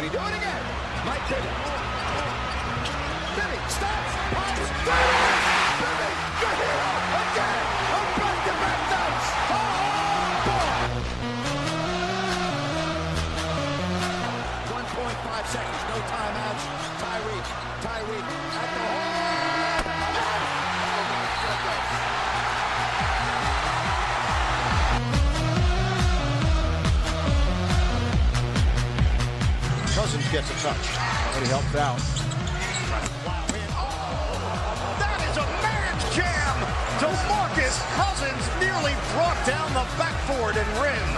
he do it again? Might take it. Billy stops, pops, Billy, the hero, again, a back-to-back nights. Oh, boy. 1.5 seconds, no timeouts. Tyreek at the hole. Oh, my goodness. Cousins gets a touch, but he helped out. That is a man's jam! DeMarcus Cousins nearly brought down the backboard and rim.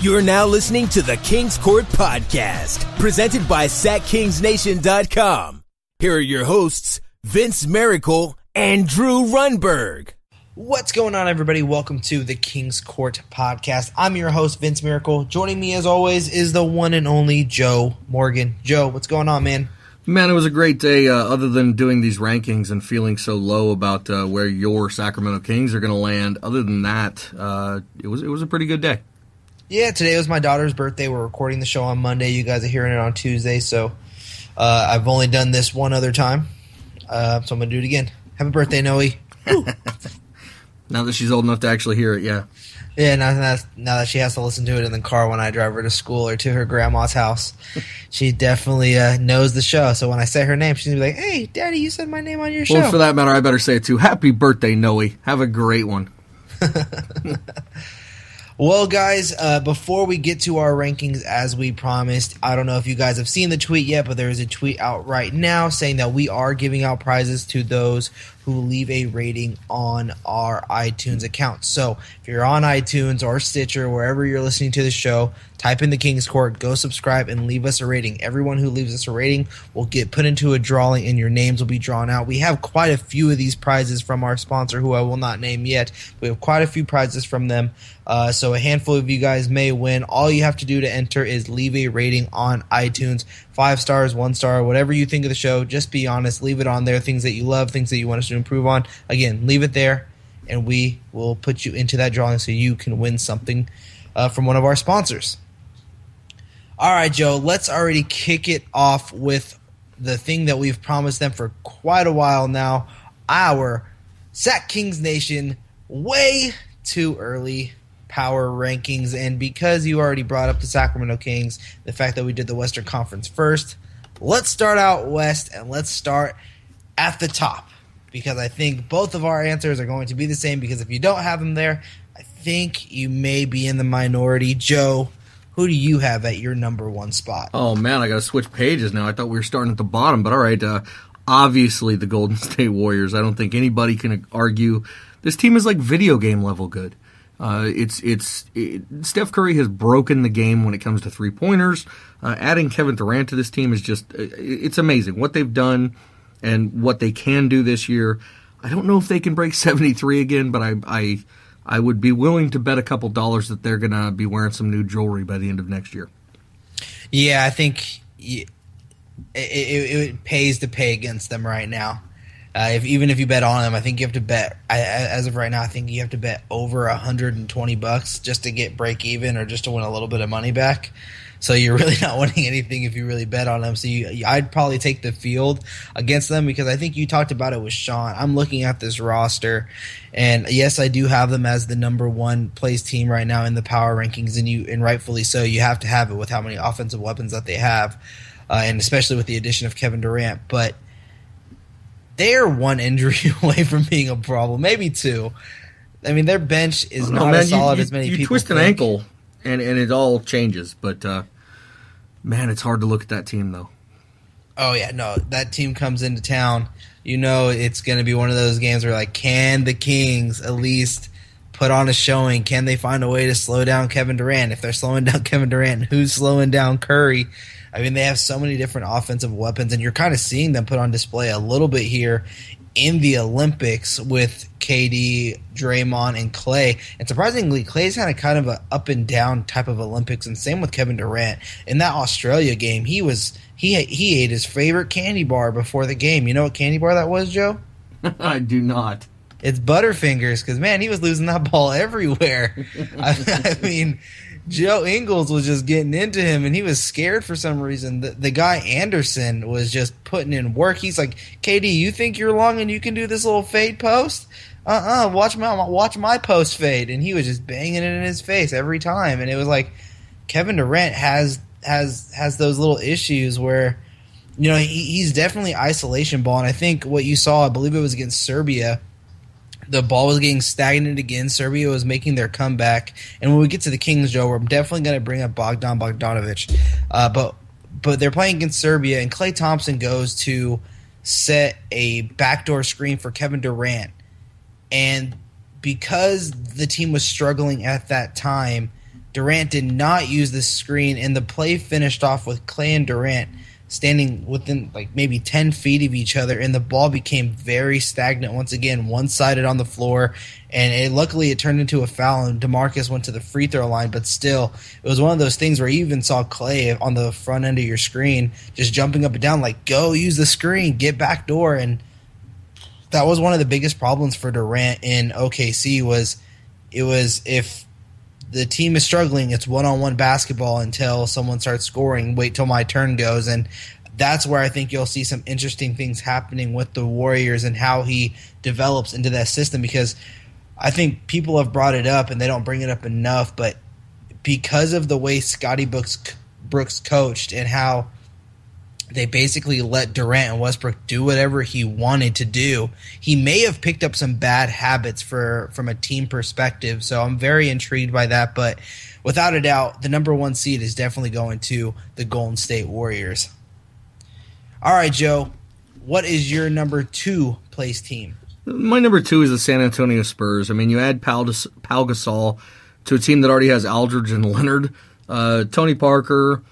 You're now listening to the Kings Court Podcast, presented by SacKingsNation.com. Here are your hosts, Vince Miracle and Drew Runberg. What's going on, everybody? Welcome to the Kings Court Podcast. I'm your host, Vince Miracle. Joining me, as always, is the one and only Joe Morgan. Joe, what's going on, man? Man, it was a great day, other than doing these rankings and feeling so low about where your Sacramento Kings are going to land. Other than that, it was a pretty good day. Yeah, today was my daughter's birthday. We're recording the show on Monday. You guys are hearing it on Tuesday, so I've only done this one other time, so I'm going to do it again. Happy birthday, Noe. Now that she's old enough to actually hear it, yeah. Yeah, now that she has to listen to it in the car when I drive her to school or to her grandma's house, she definitely knows the show. So when I say her name, she's going to be like, hey, Daddy, you said my name on your show. Well, for that matter, I better say it too. Happy birthday, Noe. Have a great one. Well, guys, before we get to our rankings, as we promised, I don't know if you guys have seen the tweet yet, but there is a tweet out right now saying that we are giving out prizes to those who leave a rating on our iTunes account. So if you're on iTunes or Stitcher, wherever you're listening to the show, type in the Kings Court, go subscribe, and leave us a rating. Everyone who leaves us a rating will get put into a drawing, and your names will be drawn out. We have quite a few of these prizes from our sponsor, who I will not name yet. We have quite a few prizes from them, so a handful of you guys may win. All you have to do to enter is leave a rating on iTunes. 5 stars, 1 star, whatever you think of the show, just be honest. Leave it on there, things that you love, things that you want us to improve on. Again, leave it there, and we will put you into that drawing so you can win something from one of our sponsors. All right, Joe, let's already kick it off with the thing that we've promised them for quite a while now, our Sac Kings Nation way too early power rankings. And because you already brought up the Sacramento Kings, the fact that we did the Western Conference first, let's start out west and let's start at the top, because I think both of our answers are going to be the same, because if you don't have them there, I think you may be in the minority. Joe, who do you have at your number one spot? Oh, man, I got to switch pages now. I thought we were starting at the bottom, but all right. Obviously, the Golden State Warriors. I don't think anybody can argue. This team is like video game level good. Steph Curry has broken the game when it comes to three-pointers. Adding Kevin Durant to this team is just it's amazing what they've done and what they can do this year. I don't know if they can break 73 again, but I would be willing to bet a couple dollars that they're going to be wearing some new jewelry by the end of next year. Yeah, I think it pays to pay against them right now. Even if you bet on them, I think you have to bet. As of right now, I think you have to bet over $120 just to get break even, or just to win a little bit of money back. So you're really not winning anything if you really bet on them. So I'd probably take the field against them, because I think you talked about it with Sean. I'm looking at this roster, and yes, I do have them as the number one place team right now in the power rankings, and rightfully so. You have to have it with how many offensive weapons that they have, and especially with the addition of Kevin Durant. But they're one injury away from being a problem, maybe two. I mean, their bench is not as solid as many people think. You twist an ankle, and it all changes. But, man, it's hard to look at that team, though. Oh, yeah, no, that team comes into town. You know it's going to be one of those games where, like, can the Kings at least put on a showing? Can they find a way to slow down Kevin Durant? If they're slowing down Kevin Durant, who's slowing down Curry? I mean, they have so many different offensive weapons, and you're kind of seeing them put on display a little bit here in the Olympics with KD, Draymond, and Klay. And surprisingly, Klay's had a kind of an up and down type of Olympics, and same with Kevin Durant. In that Australia game, he ate his favorite candy bar before the game. You know what candy bar that was, Joe? I do not. it's Butterfingers because, man, he was losing that ball everywhere. I mean, Joe Ingles was just getting into him, and he was scared for some reason. The guy Anderson was just putting in work. He's like, KD, you think you're long and you can do this little fade post? Watch my post fade. And he was just banging it in his face every time. And it was like Kevin Durant has those little issues where, you know, he's definitely isolation ball. And I think what you saw, I believe it was against Serbia, the ball was getting stagnant again. Serbia was making their comeback. And when we get to the Kings, Joe, we're definitely going to bring up Bogdanovic. But they're playing against Serbia, and Klay Thompson goes to set a backdoor screen for Kevin Durant. And because the team was struggling at that time, Durant did not use the screen, and the play finished off with Klay and Durant standing within like maybe 10 feet of each other, and the ball became very stagnant once again, one-sided on the floor, and luckily it turned into a foul, and DeMarcus went to the free throw line, but still, it was one of those things where you even saw Klay on the front end of your screen just jumping up and down like, go use the screen, get back door, and that was one of the biggest problems for Durant in OKC was if the team is struggling, it's one-on-one basketball until someone starts scoring, wait till my turn goes, and that's where I think you'll see some interesting things happening with the Warriors and how he develops into that system, because I think people have brought it up and they don't bring it up enough, but because of the way Scotty Brooks coached and how they basically let Durant and Westbrook do whatever he wanted to do, he may have picked up some bad habits from a team perspective. So I'm very intrigued by that. But without a doubt, the number one seed is definitely going to the Golden State Warriors. All right, Joe, what is your number 2 place team? My number 2 is the San Antonio Spurs. I mean, you add Pau Gasol to a team that already has Aldridge and Leonard, Tony Parker.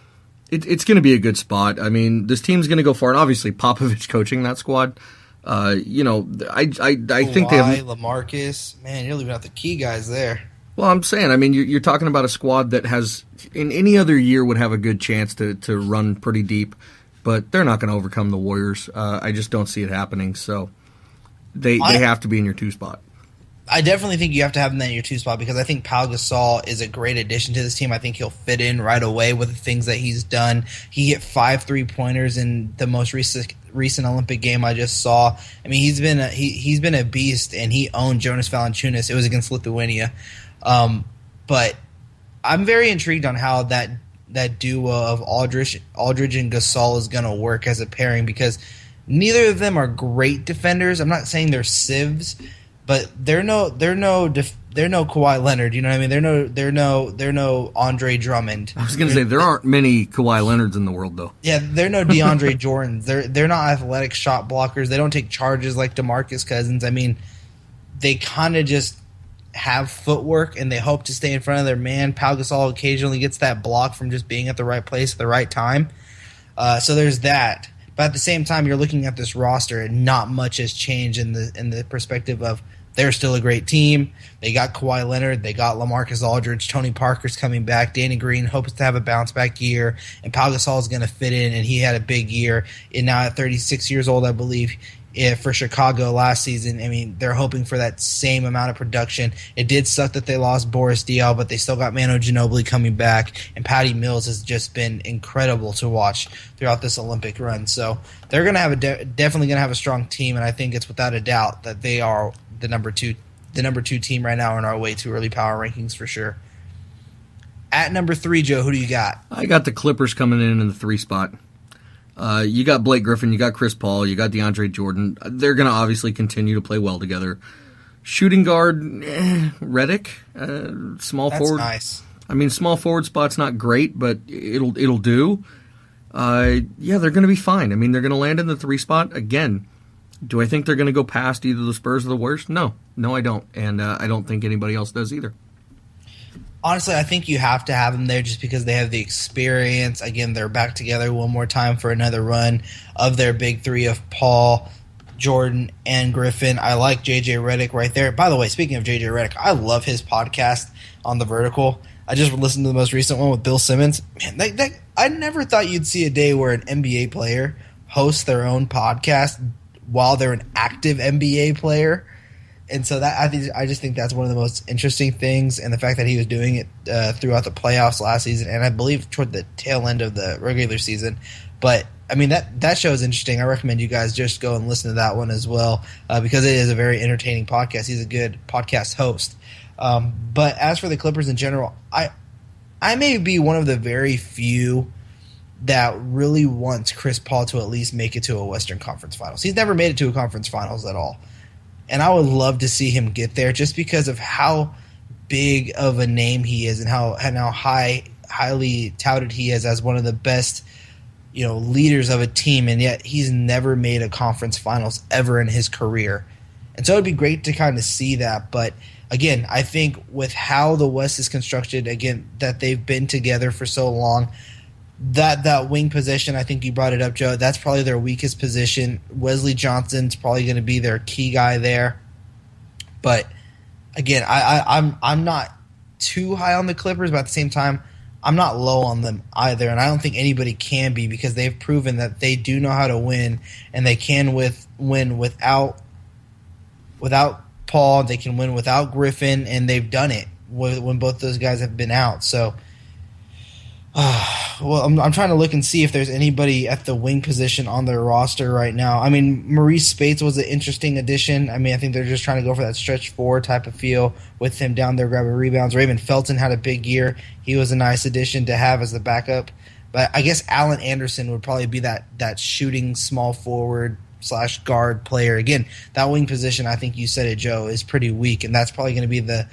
It's going to be a good spot. I mean, this team's going to go far, and obviously Popovich coaching that squad. You know, I think they have LaMarcus. Man, you're leaving out the key guys there. Well, I'm saying, I mean, you're talking about a squad that has, in any other year, would have a good chance to run pretty deep, but they're not going to overcome the Warriors. I just don't see it happening. So they have to be in your 2 spot. I definitely think you have to have him in your 2 spot because I think Pau Gasol is a great addition to this team. I think he'll fit in right away with the things that he's done. He hit 5 3-pointers in the most recent Olympic game I just saw. I mean, he's been a beast, and he owned Jonas Valanciunas. It was against Lithuania. But I'm very intrigued on how that duo of Aldridge and Gasol is going to work as a pairing because neither of them are great defenders. I'm not saying they're sieves, but they're no Kawhi Leonard. You know what I mean? They're no Andre Drummond. I was going to say there aren't many Kawhi Leonards in the world, though. Yeah, they're no DeAndre Jordans. They're not athletic shot blockers. They don't take charges like DeMarcus Cousins. I mean, they kind of just have footwork and they hope to stay in front of their man. Pau Gasol occasionally gets that block from just being at the right place at the right time. So there's that. But at the same time, you're looking at this roster and not much has changed in the perspective of they're still a great team. They got Kawhi Leonard. They got LaMarcus Aldridge. Tony Parker's coming back. Danny Green hopes to have a bounce-back year. And Pau Gasol is going to fit in, and he had a big year. And now at 36 years old, I believe, for Chicago last season, I mean, they're hoping for that same amount of production. It did suck that they lost Boris Diaw, but they still got Manu Ginobili coming back, and Patty Mills has just been incredible to watch throughout this Olympic run. So they're going to have definitely going to have a strong team, and I think it's without a doubt that they are the number two team right now in our way to early power rankings for sure. At number 3, Joe, who do you got? I got the Clippers coming in the 3 spot. You got Blake Griffin, you got Chris Paul, you got DeAndre Jordan. They're going to obviously continue to play well together. Shooting guard, Redick, small That's forward. Nice. I mean, small forward spot's not great, but it'll do. Yeah, they're going to be fine. I mean, they're going to land in the 3 spot again. Do I think they're going to go past either the Spurs or the Warriors? No, I don't, and I don't think anybody else does either. Honestly, I think you have to have them there just because they have the experience. Again, they're back together one more time for another run of their big 3 of Paul, Jordan, and Griffin. I like J.J. Redick right there. By the way, speaking of J.J. Redick, I love his podcast on The Vertical. I just listened to the most recent one with Bill Simmons. Man, I never thought you'd see a day where an NBA player hosts their own podcast while they're an active NBA player. And so that I just think that's one of the most interesting things, and the fact that he was doing it throughout the playoffs last season, and I believe toward the tail end of the regular season. But I mean, that show is interesting. I recommend you guys just go and listen to that one as well, because it is a very entertaining podcast. He's a good podcast host. But as for the Clippers in general, I may be one of the very few that really wants Chris Paul to at least make it to a Western Conference Finals. He's never made it to a conference finals at all. And I would love to see him get there just because of how big of a name he is and how highly touted he is as one of the best, leaders of a team, and yet he's never made a conference finals ever in his career. And so it'd be great to kind of see that. But again, I think with how the West is constructed, again, that they've been together for so long, that wing position, I think you brought it up, Joe, that's probably their weakest position. Wesley Johnson's probably going to be their key guy there. But again, I'm not too high on the Clippers, but at the same time, I'm not low on them either, and I don't think anybody can be, because they've proven that they do know how to win, and they can win without Paul. They can win without Griffin, and they've done it when both those guys have been out. So, I'm trying to look and see if there's anybody at the wing position on their roster right now. I mean, Maurice Spates was an interesting addition. I mean, I think they're just trying to go for that stretch four type of feel with him down there grabbing rebounds. Raymond Felton had a big year. He was a nice addition to have as the backup. But I guess Allen Anderson would probably be that shooting small forward / guard player. Again, that wing position, I think you said it, Joe, is pretty weak, and that's probably going to be the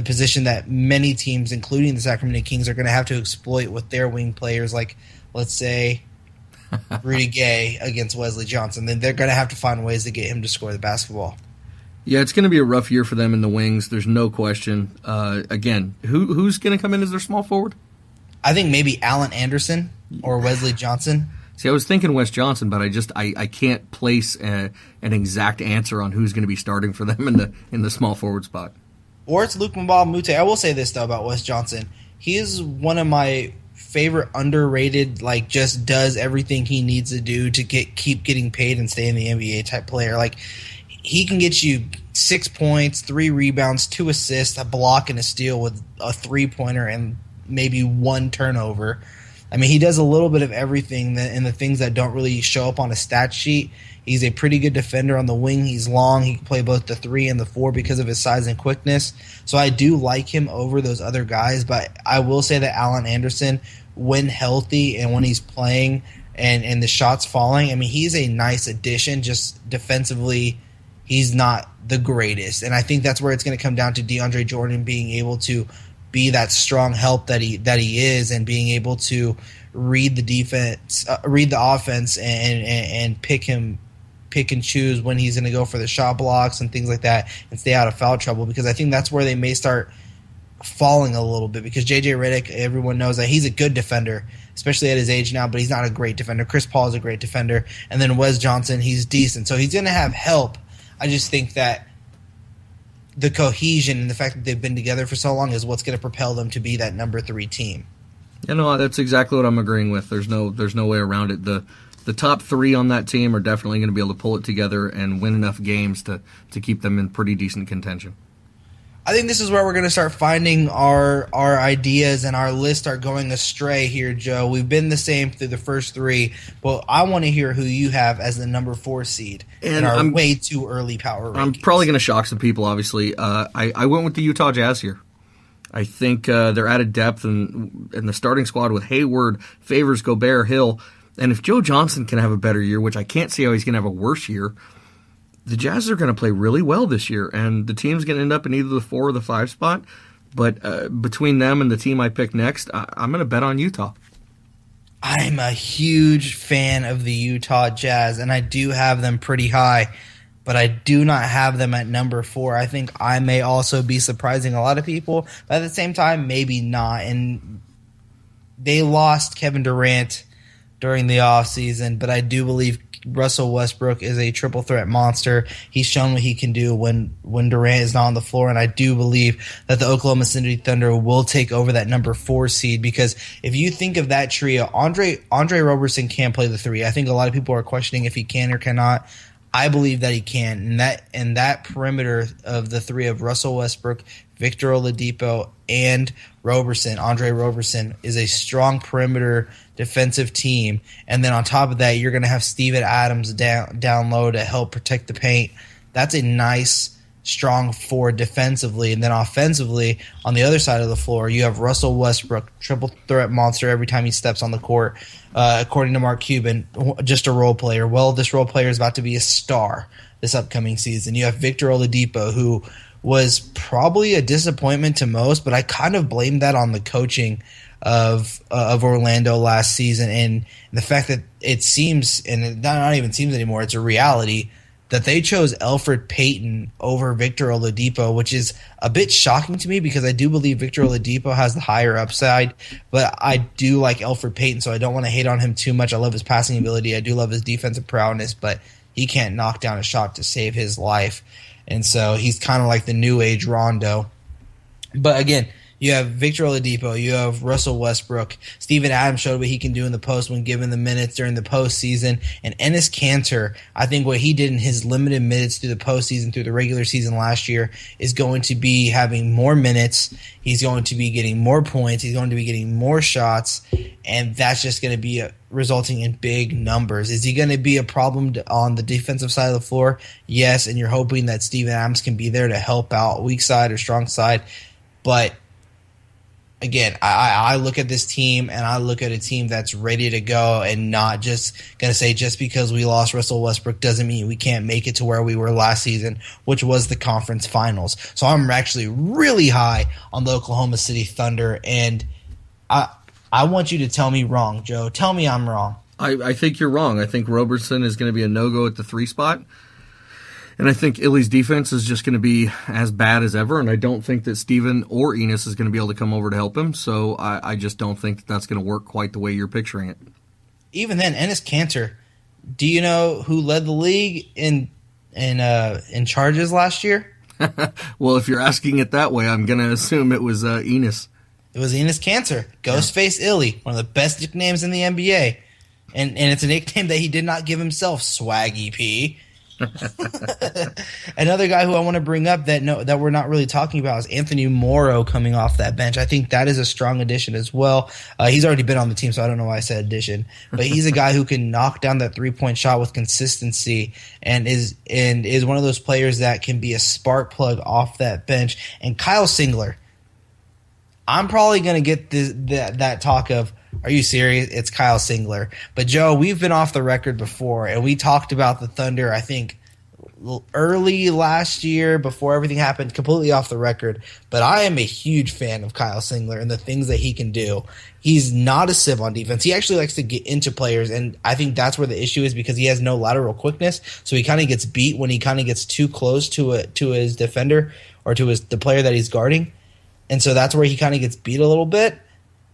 position that many teams, including the Sacramento Kings, are going to have to exploit with their wing players, like, let's say, Rudy Gay against Wesley Johnson. Then they're going to have to find ways to get him to score the basketball. Yeah, it's going to be a rough year for them in the wings. There's no question. Again, who's going to come in as their small forward? I think maybe Allen Anderson or Wesley Johnson. See, I was thinking Wes Johnson, but I can't place an exact answer on who's going to be starting for them in the small forward spot. Or it's Luke Mbah-a-Moute. I will say this, though, about Wes Johnson. He is one of my favorite underrated, just does everything he needs to do to keep getting paid and stay in the NBA type player. He can get you 6 points, 3 rebounds, 2 assists, a block, and a steal with a three-pointer and maybe 1 turnover. I mean, he does a little bit of everything, and the things that don't really show up on a stat sheet. He's a pretty good defender on the wing. He's long. He can play both the 3 and the 4 because of his size and quickness. So I do like him over those other guys, but I will say that Allen Anderson, when healthy and when he's playing and the shots falling, I mean, he's a nice addition. Just defensively, he's not the greatest. And I think that's where it's going to come down to DeAndre Jordan being able to be that strong help that he is, and being able to read the defense, read the offense, and pick and choose when he's going to go for the shot blocks and things like that, and stay out of foul trouble. Because I think that's where they may start falling a little bit, because JJ Redick, everyone knows that he's a good defender, especially at his age now, but he's not a great defender. Chris Paul is a great defender, and then Wes Johnson, he's decent, so he's going to have help. I just think that the cohesion and the fact that they've been together for so long is what's going to propel them to be that number 3 team. Yeah, no, that's exactly what I'm agreeing with. There's no way around it. The top 3 on that team are definitely going to be able to pull it together and win enough games to keep them in pretty decent contention. I think this is where we're going to start finding our ideas, and our lists are going astray here, Joe. We've been the same through the first 3, but I want to hear who you have as the number 4 seed in our way too early power rankings. I'm probably going to shock some people, obviously. I went with the Utah Jazz here. I think they're added depth in the starting squad with Hayward, Favors, Gobert, Hill. And if Joe Johnson can have a better year, which I can't see how he's going to have a worse year, the Jazz are going to play really well this year, and the team's going to end up in either the 4 or the 5 spot. But between them and the team I pick next, I'm going to bet on Utah. I'm a huge fan of the Utah Jazz, and I do have them pretty high, but I do not have them at number 4. I think I may also be surprising a lot of people, but at the same time, maybe not. And they lost Kevin Durant during the offseason, but I do believe Russell Westbrook is a triple threat monster. He's shown what he can do when Durant is not on the floor, and I do believe that the Oklahoma City Thunder will take over that number 4 seed, because if you think of that trio, Andre Roberson can play the 3. I think a lot of people are questioning if he can or cannot. I believe that he can, and that perimeter of the three of Russell Westbrook, Victor Oladipo, and Andre Roberson, is a strong perimeter defensive team. And then on top of that, you're going to have Steven Adams down low to help protect the paint. That's a nice, strong four defensively. And then offensively, on the other side of the floor, you have Russell Westbrook, triple threat monster every time he steps on the court. According to Mark Cuban, just a role player. Well, this role player is about to be a star this upcoming season. You have Victor Oladipo, who was probably a disappointment to most, but I kind of blame that on the coaching of Orlando last season and the fact that it seems, and it not even seems anymore, it's a reality, that they chose Elfrid Payton over Victor Oladipo, which is a bit shocking to me because I do believe Victor Oladipo has the higher upside, but I do like Elfrid Payton, so I don't want to hate on him too much. I love his passing ability. I do love his defensive prowess, but he can't knock down a shot to save his life. And so he's kind of like the new age Rondo. But again, you have Victor Oladipo, you have Russell Westbrook, Steven Adams showed what he can do in the post when given the minutes during the postseason, and Enes Kanter, I think what he did in his limited minutes through the postseason, through the regular season last year, is going to be having more minutes, he's going to be getting more points, he's going to be getting more shots, and that's just going to be resulting in big numbers. Is he going to be a problem on the defensive side of the floor? Yes, and you're hoping that Steven Adams can be there to help out weak side or strong side, but again, I look at this team and I look at a team that's ready to go and not just going to say just because we lost Russell Westbrook doesn't mean we can't make it to where we were last season, which was the conference finals. So I'm actually really high on the Oklahoma City Thunder, and I want you to tell me wrong, Joe. Tell me I'm wrong. I think you're wrong. I think Roberson is going to be a no-go at the 3 spot. And I think Illy's defense is just going to be as bad as ever, and I don't think that Steven or Enes is going to be able to come over to help him, so I just don't think that that's going to work quite the way you're picturing it. Even then, Enes Kanter, do you know who led the league in charges last year? Well, if you're asking it that way, I'm going to assume it was Enes. It was Enes Kanter, Ghostface Illy, one of the best nicknames in the NBA, and it's a nickname that he did not give himself, Swaggy P. Another guy who I want to bring up that we're not really talking about is Anthony Morrow coming off that bench. I think that is a strong addition as well. He's already been on the team, so I don't know why I said addition. But he's a guy who can knock down that 3-point shot with consistency and is one of those players that can be a spark plug off that bench. And Kyle Singler, I'm probably going to get that talk of, are you serious? It's Kyle Singler. But, Joe, we've been off the record before, and we talked about the Thunder, I think, early last year before everything happened, completely off the record. But I am a huge fan of Kyle Singler and the things that he can do. He's not a sieve on defense. He actually likes to get into players, and I think that's where the issue is because he has no lateral quickness, so he kind of gets beat when he kind of gets too close to his defender or to the player that he's guarding. And so that's where he kind of gets beat a little bit.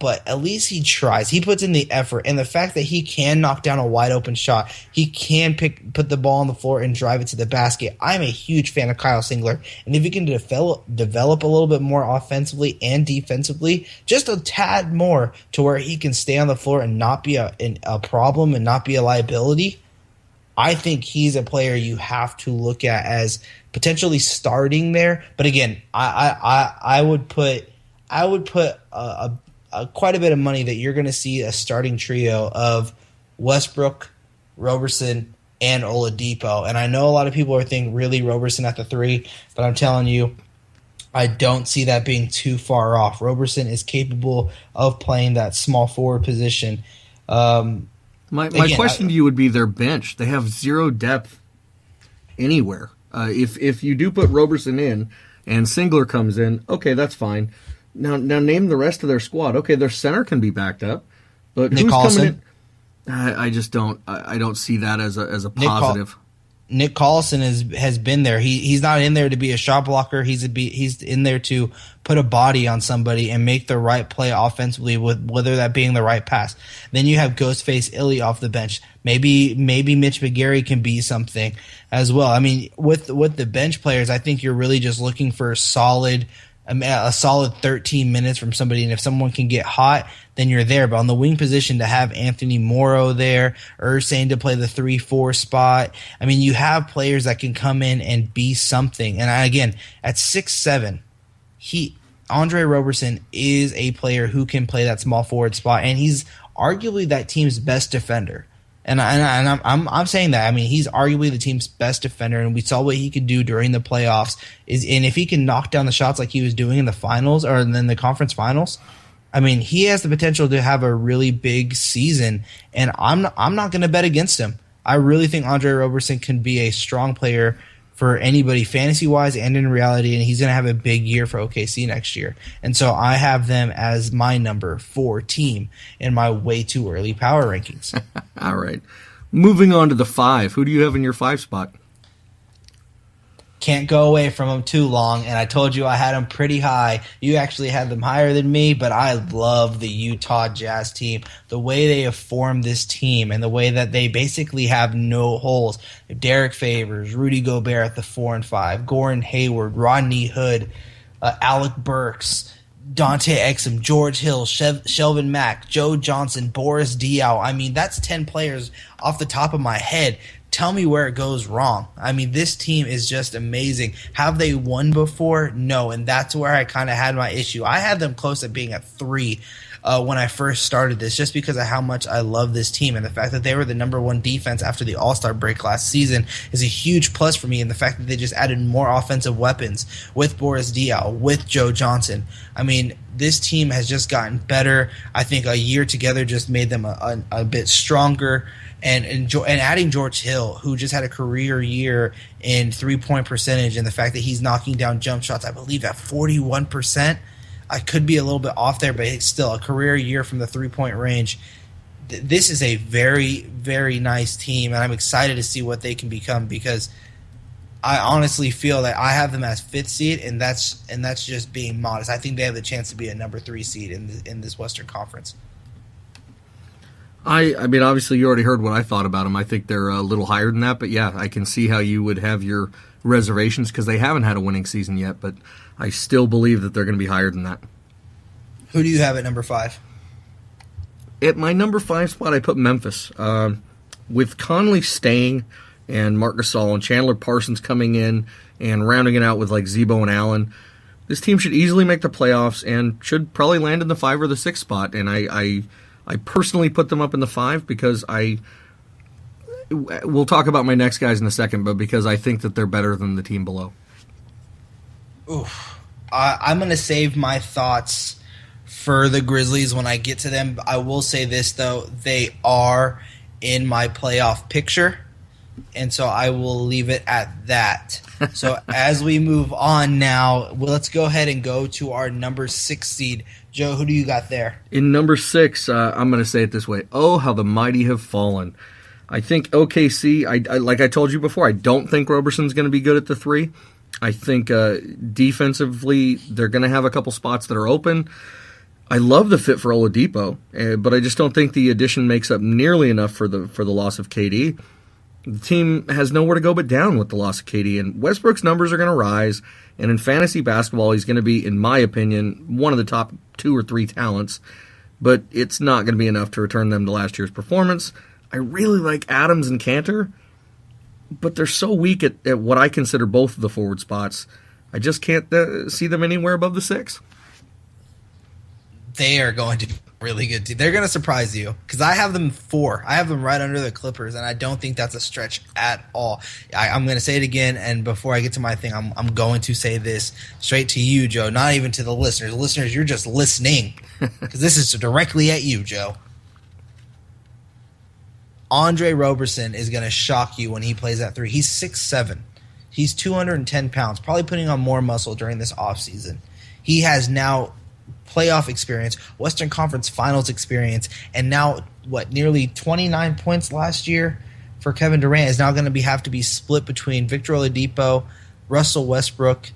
But at least he tries. He puts in the effort. And the fact that he can knock down a wide-open shot, he can put the ball on the floor and drive it to the basket. I'm a huge fan of Kyle Singler. And if he can develop a little bit more offensively and defensively, just a tad more to where he can stay on the floor and not be a problem and not be a liability, I think he's a player you have to look at as potentially starting there. But again, I would put quite a bit of money that you're going to see a starting trio of Westbrook, Roberson, and Oladipo. And I know a lot of people are thinking really Roberson at the 3, but I'm telling you, I don't see that being too far off. Roberson is capable of playing that small forward position. My question to you would be their bench. They have zero depth anywhere. If you do put Roberson in and Singler comes in, okay, that's fine. Now name the rest of their squad. Okay, their center can be backed up, but Nick who's Collison. coming in? I just don't. I don't see that as a positive. Nick Collison has been there. He's not in there to be a shot blocker. He's in there to put a body on somebody and make the right play offensively, with whether that being the right pass. Then you have Ghostface Illy off the bench. Maybe Mitch McGary can be something as well. I mean, with the bench players, I think you're really just looking for solid a solid 13 minutes from somebody, and if someone can get hot, then you're there. But on the wing position, to have Anthony Morrow there, Ursane to play the 3-4 spot, I mean, you have players that can come in and be something. And again, at 6'7", Andre Roberson is a player who can play that small forward spot, and he's arguably that team's best defender. And I'm saying that. I mean, he's arguably the team's best defender, and we saw what he could do during the playoffs. And if he can knock down the shots like he was doing in the finals or then the conference finals, I mean, he has the potential to have a really big season. And I'm not going to bet against him. I really think Andre Roberson can be a strong player for anybody, fantasy-wise and in reality, and he's going to have a big year for OKC next year. And so I have them as my number 4 team in my way too early power rankings. All right. Moving on to the 5. Who do you have in your 5 spot? Can't go away from them too long, and I told you I had them pretty high. You actually had them higher than me, but I love the Utah Jazz team. The way they have formed this team and the way that they basically have no holes. Derek Favors, Rudy Gobert at the 4 and 5, Gordon Hayward, Rodney Hood, Alec Burks, Dante Exum, George Hill, Shelvin Mack, Joe Johnson, Boris Diaw. I mean, that's 10 players off the top of my head. Tell me where it goes wrong. I mean, this team is just amazing. Have they won before? No, and that's where I kind of had my issue. I had them close at being at 3 when I first started this, just because of how much I love this team, and the fact that they were the number 1 defense after the All-Star break last season is a huge plus for me, and the fact that they just added more offensive weapons with Boris Diaw, with Joe Johnson. I mean, this team has just gotten better. I think a year together just made them a bit stronger. And adding George Hill, who just had a career year in 3-point percentage, and the fact that he's knocking down jump shots, I believe at 41%. I could be a little bit off there, but it's still a career year from the 3-point range. This is a very, very nice team, and I'm excited to see what they can become, because I honestly feel that I have them as 5th seed, and that's just being modest. I think they have the chance to be a number 3 seed in this Western Conference. I mean, obviously, you already heard what I thought about them. I think they're a little higher than that, but yeah, I can see how you would have your reservations because they haven't had a winning season yet, but I still believe that they're going to be higher than that. Who do you have at number 5? At my number 5 spot, I put Memphis. With Conley staying and Marc Gasol and Chandler Parsons coming in and rounding it out with like Zebo and Allen, this team should easily make the playoffs and should probably land in the 5 or the 6 spot, and I personally put them up in the 5 because we'll talk about my next guys in a second, but because I think that they're better than the team below. Oof. I'm going to save my thoughts for the Grizzlies when I get to them. I will say this, though. They are in my playoff picture, and so I will leave it at that. So as we move on now, let's go ahead and go to our number 6 seed. Joe, who do you got there? In number 6, I'm going to say it this way. Oh, how the mighty have fallen. I think OKC, I like I told you before, I don't think Roberson's going to be good at the 3. I think defensively they're going to have a couple spots that are open. I love the fit for Oladipo, but I just don't think the addition makes up nearly enough for the loss of KD. The team has nowhere to go but down with the loss of KD, and Westbrook's numbers are going to rise, and in fantasy basketball, he's going to be, in my opinion, one of the top 2 or 3 talents, but it's not going to be enough to return them to last year's performance. I really like Adams and Cantor, but they're so weak at what I consider both of the forward spots. I just can't see them anywhere above the 6. They are going to be really good team. They're going to surprise you because I have them 4. I have them right under the Clippers, and I don't think that's a stretch at all. I'm going to say it again, and before I get to my thing, I'm going to say this straight to you, Joe, not even to the listeners. Listeners, you're just listening because this is directly at you, Joe. Andre Roberson is going to shock you when he plays that 3. He's 6'7". He's 210 pounds, probably putting on more muscle during this offseason. He has now playoff experience, Western Conference Finals experience, and now, nearly 29 points last year for Kevin Durant is now going to have to be split between Victor Oladipo, Russell Westbrook,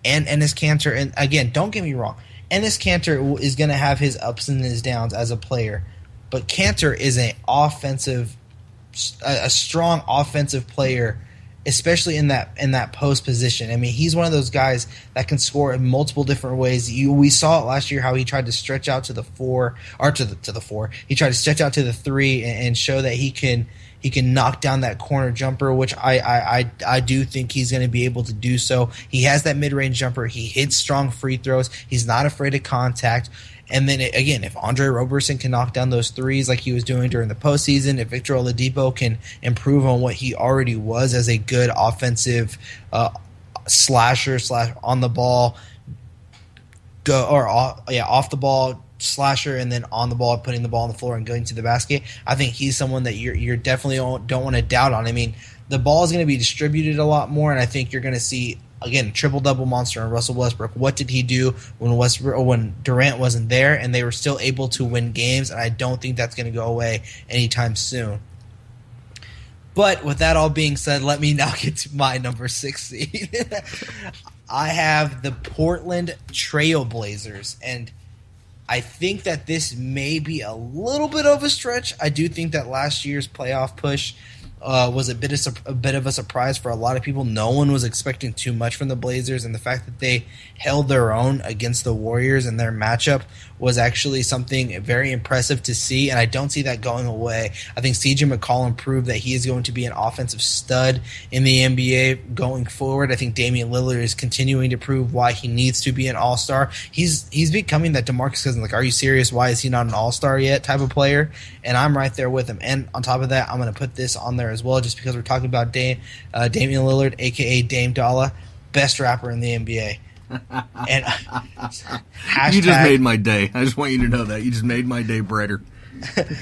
and Enes Kanter. And again, don't get me wrong, Enes Kanter is going to have his ups and his downs as a player, but Kanter is a strong offensive player especially in that post position. I mean, he's one of those guys that can score in multiple different ways. We saw it last year how he tried to stretch out to the 4 or to the 4. He tried to stretch out to the 3 and show that he can knock down that corner jumper, which I do think he's going to be able to do so. He has that mid-range jumper. He hits strong free throws. He's not afraid of contact. And then, again, if Andre Roberson can knock down those threes like he was doing during the postseason, if Victor Oladipo can improve on what he already was as a good offensive slasher / on the ball, off the ball slasher, and then on the ball, putting the ball on the floor and going to the basket, I think he's someone that you're definitely don't want to doubt on. I mean, the ball is going to be distributed a lot more, and I think you're going to see, again, triple-double monster on Russell Westbrook. What did he do when Durant wasn't there and they were still able to win games? And I don't think that's going to go away anytime soon. But with that all being said, let me now get to my number 6 seed. I have the Portland Trail Blazers, and I think that this may be a little bit of a stretch. I do think that last year's playoff push was a bit of a surprise for a lot of people. No one was expecting too much from the Blazers, and the fact that they held their own against the Warriors in their matchup was actually something very impressive to see, and I don't see that going away. I think CJ McCollum proved that he is going to be an offensive stud in the NBA going forward. I think Damian Lillard is continuing to prove why he needs to be an all-star. He's becoming that DeMarcus Cousins, like, are you serious? Why is he not an all-star yet type of player? And I'm right there with him. And on top of that, I'm going to put this on there as well, just because we're talking about Damian Lillard, a.k.a. Dame Dollar, best rapper in the NBA. And you just made my day. I just want you to know that. You just made my day brighter.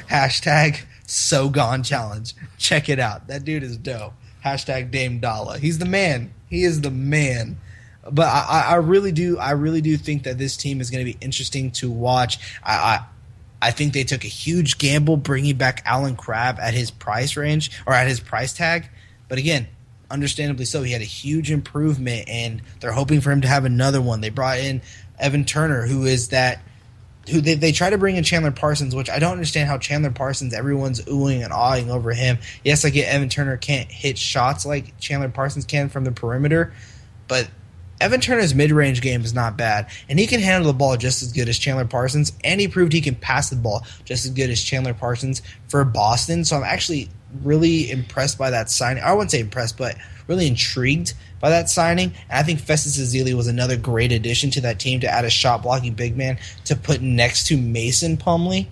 Hashtag So Gone Challenge. Check it out. That dude is dope. Hashtag Dame Dollar. He's the man. He is the man. But I really do think that this team is going to be interesting to watch. I think they took a huge gamble bringing back Alan Crabb at his price range or at his price tag. But again, understandably so, he had a huge improvement, and they're hoping for him to have another one. They brought in Evan Turner, who they try to bring in Chandler Parsons, which I don't understand how Chandler Parsons, everyone's oohing and awing over him. Yes, I get Evan Turner can't hit shots like Chandler Parsons can from the perimeter, but Evan Turner's mid-range game is not bad, and he can handle the ball just as good as Chandler Parsons, and he proved he can pass the ball just as good as Chandler Parsons for Boston. So I'm actually really impressed by that signing. I wouldn't say impressed, but really intrigued by that signing. And I think Festus Ezeli was another great addition to that team to add a shot-blocking big man to put next to Mason Plumlee.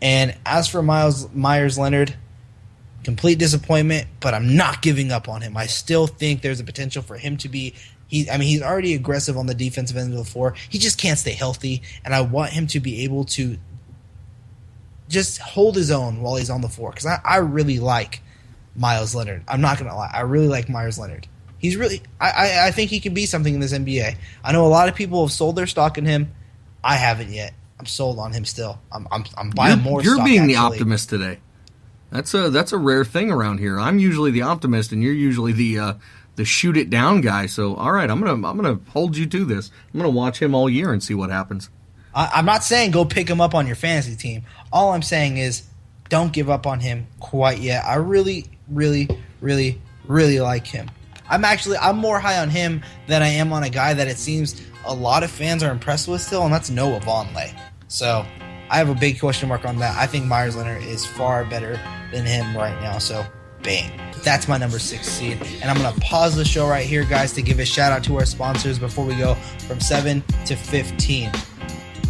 And as for Myers Leonard, complete disappointment, but I'm not giving up on him. I still think there's a potential for him to be he's already aggressive on the defensive end of the floor. He just can't stay healthy, and I want him to be able to just hold his own while he's on the floor, because I really like Myers Leonard. I'm not going to lie. I really like Myers Leonard. He's really – I think he can be something in this NBA. I know a lot of people have sold their stock in him. I haven't yet. I'm sold on him still. I'm buying more stock. You're being actually. The optimist today. That's a rare thing around here. I'm usually the optimist, and you're usually the shoot it down guy. So all right, I'm gonna hold you to this. I'm gonna watch him all year and see what happens. I'm not saying go pick him up on your fantasy team. All I'm saying is don't give up on him quite yet. I really, really, really, really like him. I'm more high on him than I am on a guy that it seems a lot of fans are impressed with still, and that's Noah Vonleh. So I have a big question mark on that. I think Myers Leonard is far better than him right now. So bang. That's my number 6 seed. And I'm going to pause the show right here, guys, to give a shout out to our sponsors before we go from 7 to 15.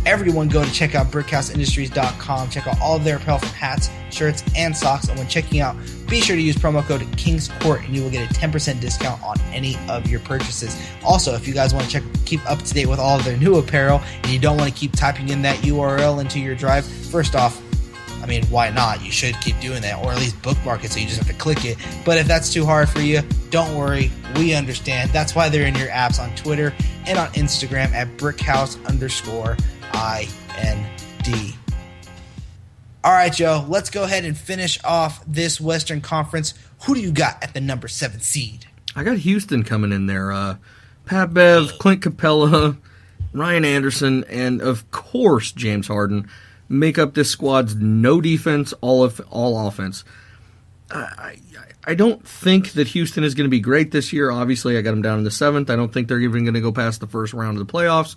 Everyone go to check out BrickHouseIndustries.com. Check out all of their apparel from hats, shirts, and socks. And when checking out, be sure to use promo code Kings Court, and you will get a 10% discount on any of your purchases. Also, if you guys want to keep up to date with all of their new apparel, and you don't want to keep typing in that URL into your drive, first off, I mean, why not? You should keep doing that, or at least bookmark it so you just have to click it. But if that's too hard for you, don't worry. We understand. That's why they're in your apps on Twitter and on Instagram at BrickHouse_IND. All right, Joe, let's go ahead and finish off this Western Conference. Who do you got at the number 7 seed? I got Houston coming in there. Pat Bev, Clint Capella, Ryan Anderson, and of course James Harden make up this squad's no defense, all offense. I don't think that Houston is going to be great this year. Obviously, I got them down in the 7th. I don't think they're even going to go past the first round of the playoffs.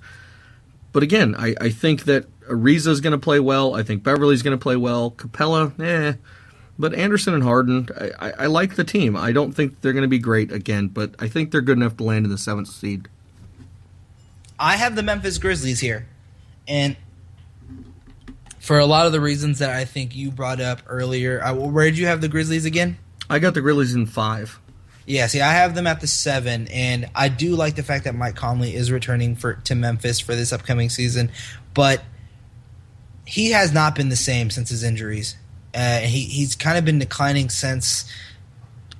But again, I think that Ariza is going to play well. I think Beverly's going to play well. Capella, But Anderson and Harden, I like the team. I don't think they're going to be great again, but I think they're good enough to land in the 7th seed. I have the Memphis Grizzlies here. And for a lot of the reasons that I think you brought up earlier, where did you have the Grizzlies again? I got the Grizzlies in 5. Yeah, see, I have them at the 7, and I do like the fact that Mike Conley is returning to Memphis for this upcoming season, but he has not been the same since his injuries. He's kind of been declining since.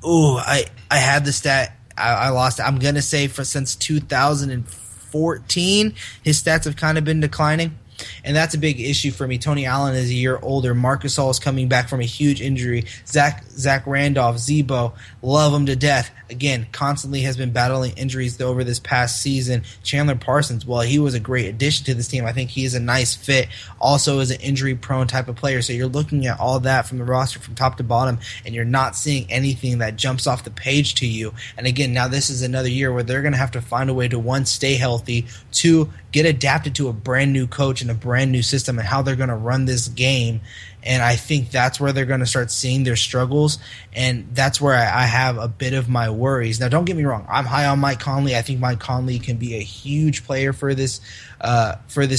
I had the stat. I lost it. I'm gonna say since 2014, his stats have kind of been declining. And that's a big issue for me. Tony Allen is a year older. Marc Gasol is coming back from a huge injury. Zach Randolph, Zebo, love him to death. Again, constantly has been battling injuries over this past season. Chandler Parsons, well, he was a great addition to this team. I think he is a nice fit. Also is an injury-prone type of player. So you're looking at all that from the roster from top to bottom, and you're not seeing anything that jumps off the page to you. And again, now this is another year where they're going to have to find a way to, 1, stay healthy, 2, get adapted to a brand new coach and a brand new system and how they're going to run this game. And I think that's where they're going to start seeing their struggles, and that's where I have a bit of my worries. Now, don't get me wrong. I'm high on Mike Conley. I think Mike Conley can be a huge player for this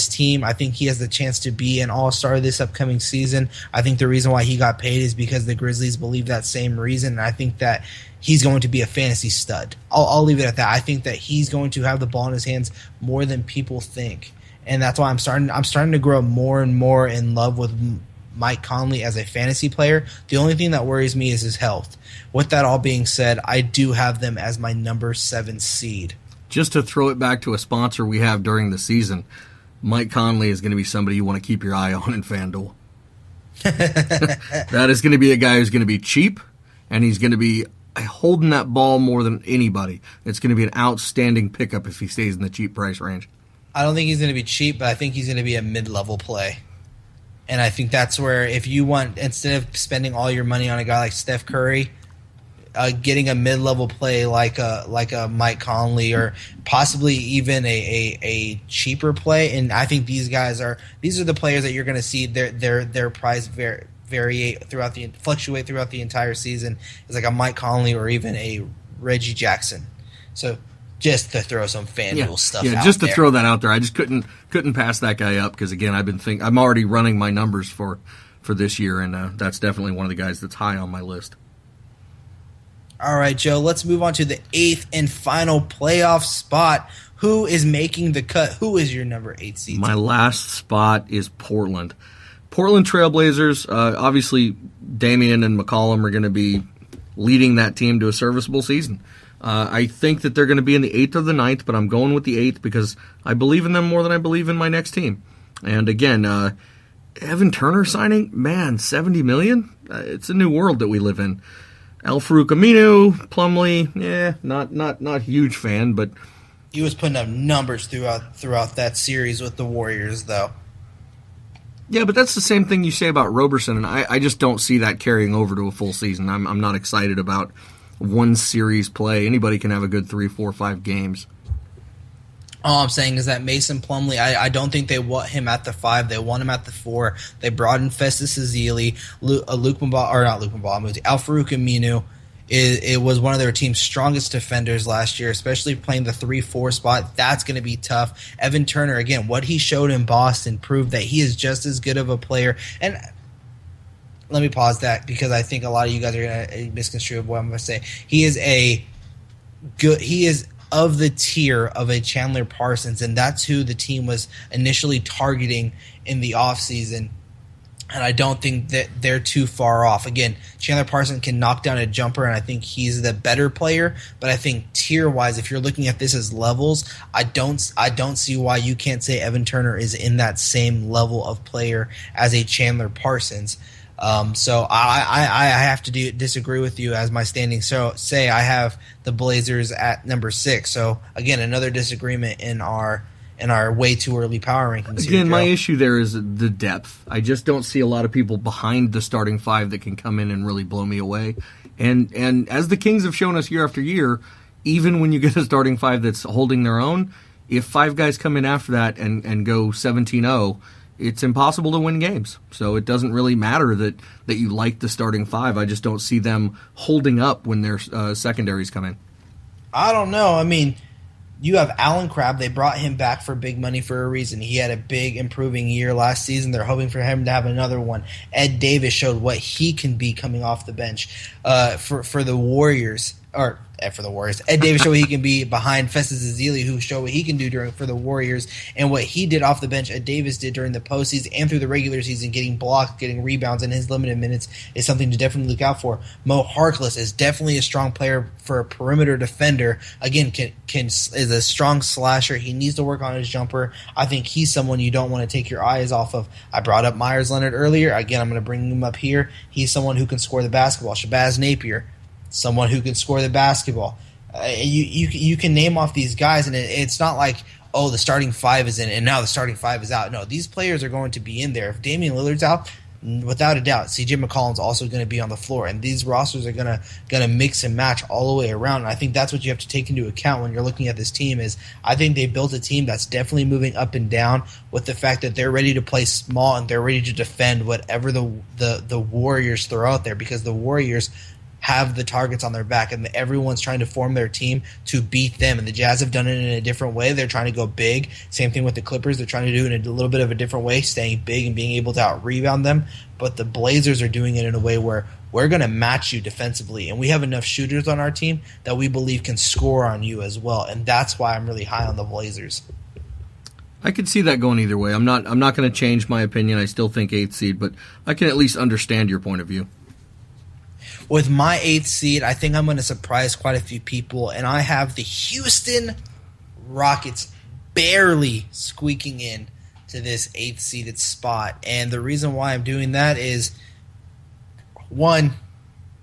team. I think he has the chance to be an all-star this upcoming season. I think the reason why he got paid is because the Grizzlies believe that same reason, and I think that he's going to be a fantasy stud. I'll leave it at that. I think that he's going to have the ball in his hands more than people think, and that's why I'm starting to grow more and more in love with Mike Conley as a fantasy player. The only thing that worries me is his health. With that all being said, I do have them as my number 7 seed. Just to throw it back to a sponsor we have during the season, Mike Conley is going to be somebody you want to keep your eye on in FanDuel. That is going to be a guy who's going to be cheap, and he's going to be holding that ball more than anybody. It's going to be an outstanding pickup if he stays in the cheap price range. I don't think he's going to be cheap, but I think he's going to be a mid-level play. And I think that's where, if you want, instead of spending all your money on a guy like Steph Curry, getting a mid-level play like a Mike Conley, or possibly even a cheaper play. And I think these are the players that you're going to see their price fluctuate throughout the entire season. It's like a Mike Conley or even a Reggie Jackson. So just to throw some FanDuel stuff out there. Just to throw that out there. I just couldn't pass that guy up because, again, I'm already running my numbers for this year, and that's definitely one of the guys that's high on my list. All right, Joe, let's move on to the 8th and final playoff spot. Who is making the cut? Who is your number 8 seed? My last spot is Portland. Portland Trailblazers, obviously Damian and McCollum are going to be leading that team to a serviceable season. I think that they're going to be in the 8th or the 9th, but I'm going with the 8th because I believe in them more than I believe in my next team. And again, Evan Turner signing, man, $70 million? It's a new world that we live in. Al-Farouq Aminu, Plumlee, not huge fan, but he was putting up numbers throughout that series with the Warriors, though. Yeah, but that's the same thing you say about Roberson, and I just don't see that carrying over to a full season. I'm not excited about one series play. Anybody can have a good 3, 4, 5 games. All I'm saying is that Mason Plumlee, I don't think they want him at the 5. They want him at the 4. They brought in Festus Ezeli, Al-Farouq Aminu. It was one of their team's strongest defenders last year, especially playing the 3-4 spot. That's going to be tough. Evan Turner, again, what he showed in Boston proved that he is just as good of a player. And let me pause that because I think a lot of you guys are going to misconstrue what I'm going to say. He is of the tier of a Chandler Parsons, and that's who the team was initially targeting in the offseason. And I don't think that they're too far off. Again, Chandler Parsons can knock down a jumper, and I think he's the better player. But I think tier-wise, if you're looking at this as levels, I don't see why you can't say Evan Turner is in that same level of player as a Chandler Parsons. So I have to disagree with you as my standings. So say I have the Blazers at number 6. So again, another disagreement in our in our way too early power rankings. Again, my issue there is the depth. I just don't see a lot of people behind the starting five that can come in and really blow me away. And as the Kings have shown us year after year, even when you get a starting five that's holding their own, if five guys come in after that and go 17-0, it's impossible to win games. So it doesn't really matter that you like the starting five. I just don't see them holding up when their secondaries come in. I don't know. I mean, you have Alan Crabb. They brought him back for big money for a reason. He had a big improving year last season. They're hoping for him to have another one. Ed Davis showed what he can be coming off the bench for the Warriors. Or for the Warriors. Ed Davis showed what he can be behind Festus Ezeli, who showed what he can do for the Warriors, and what he did off the bench. Ed Davis did during the postseason and through the regular season, getting blocks, getting rebounds, and his limited minutes is something to definitely look out for. Mo Harkless is definitely a strong player for a perimeter defender. Again, is a strong slasher. He needs to work on his jumper. I think he's someone you don't want to take your eyes off of. I brought up Myers Leonard earlier. Again, I'm going to bring him up here. He's someone who can score the basketball. Shabazz Napier, someone who can score the basketball. You can name off these guys, and it's not like, oh, the starting five is in, and now the starting five is out. No, these players are going to be in there. If Damian Lillard's out, without a doubt, C.J. McCollum's also going to be on the floor, and these rosters are going to mix and match all the way around. And I think that's what you have to take into account when you're looking at this team. Is I think they built a team that's definitely moving up and down with the fact that they're ready to play small and they're ready to defend whatever the Warriors throw out there, because the Warriors have the targets on their back, and everyone's trying to form their team to beat them. And the Jazz have done it in a different way. They're trying to go big. Same thing with the Clippers. They're trying to do it in a little bit of a different way, staying big and being able to out-rebound them. But the Blazers are doing it in a way where we're going to match you defensively, and we have enough shooters on our team that we believe can score on you as well. And that's why I'm really high on the Blazers. I could see that going either way. I'm not going to change my opinion. I still think 8th seed, but I can at least understand your point of view. With my 8th seed, I think I'm going to surprise quite a few people, and I have the Houston Rockets barely squeaking in to this 8th seeded spot. And the reason why I'm doing that is, one,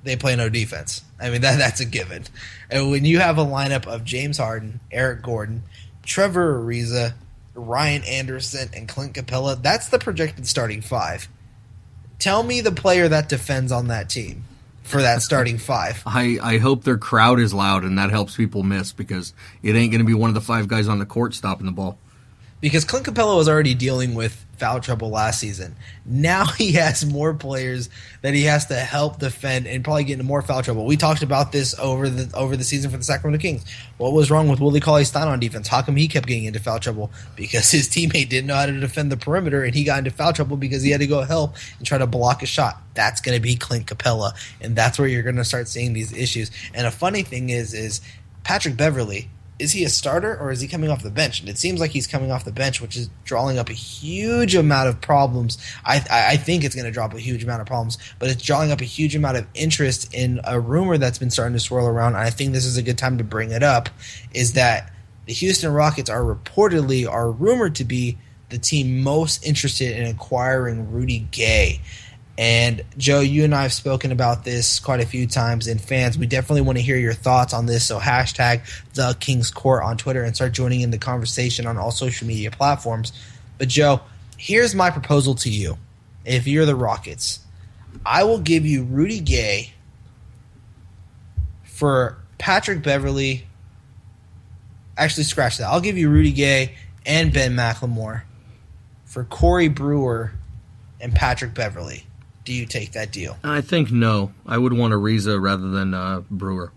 they play no defense. I mean, that's a given. And when you have a lineup of James Harden, Eric Gordon, Trevor Ariza, Ryan Anderson, and Clint Capella, that's the projected starting five. Tell me the player that defends on that team for that starting five. I hope their crowd is loud, and that helps people miss, because it ain't going to be one of the five guys on the court stopping the ball. Because Clint Capella was already dealing with foul trouble last season. Now he has more players that he has to help defend and probably get into more foul trouble. We talked about this over the season for the Sacramento Kings. What was wrong with Willie Cauley-Stein on defense? How come he kept getting into foul trouble? Because his teammate didn't know how to defend the perimeter, and he got into foul trouble because he had to go help and try to block a shot. That's going to be Clint Capella, and that's where you're going to start seeing these issues. And a funny thing is Patrick Beverley, is he a starter or is he coming off the bench? And it seems like he's coming off the bench, which is drawing up a huge amount of problems. I think it's going to draw up a huge amount of problems, but it's drawing up a huge amount of interest in a rumor that's been starting to swirl around, and I think this is a good time to bring it up, is that the Houston Rockets are rumored to be the team most interested in acquiring Rudy Gay. And Joe, you and I have spoken about this quite a few times, and fans, we definitely want to hear your thoughts on this. So hashtag the Kings Court on Twitter and start joining in the conversation on all social media platforms. But Joe, here's my proposal to you. If you're the Rockets, I will give you Rudy Gay for Patrick Beverley. Actually, scratch that. I'll give you Rudy Gay and Ben McLemore for Corey Brewer and Patrick Beverley. Do you take that deal? I think no. I would want Ariza rather than Brewer.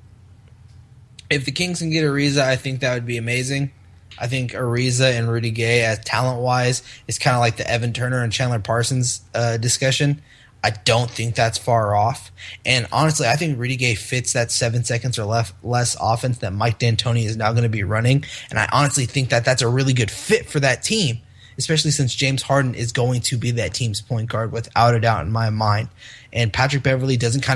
If the Kings can get Ariza, I think that would be amazing. I think Ariza and Rudy Gay, as talent-wise, is kind of like the Evan Turner and Chandler Parsons discussion. I don't think that's far off. And honestly, I think Rudy Gay fits that 7 seconds or less offense that Mike D'Antoni is now going to be running. And I honestly think that that's a really good fit for that team, especially since James Harden is going to be that team's point guard without a doubt in my mind. And Patrick Beverley doesn't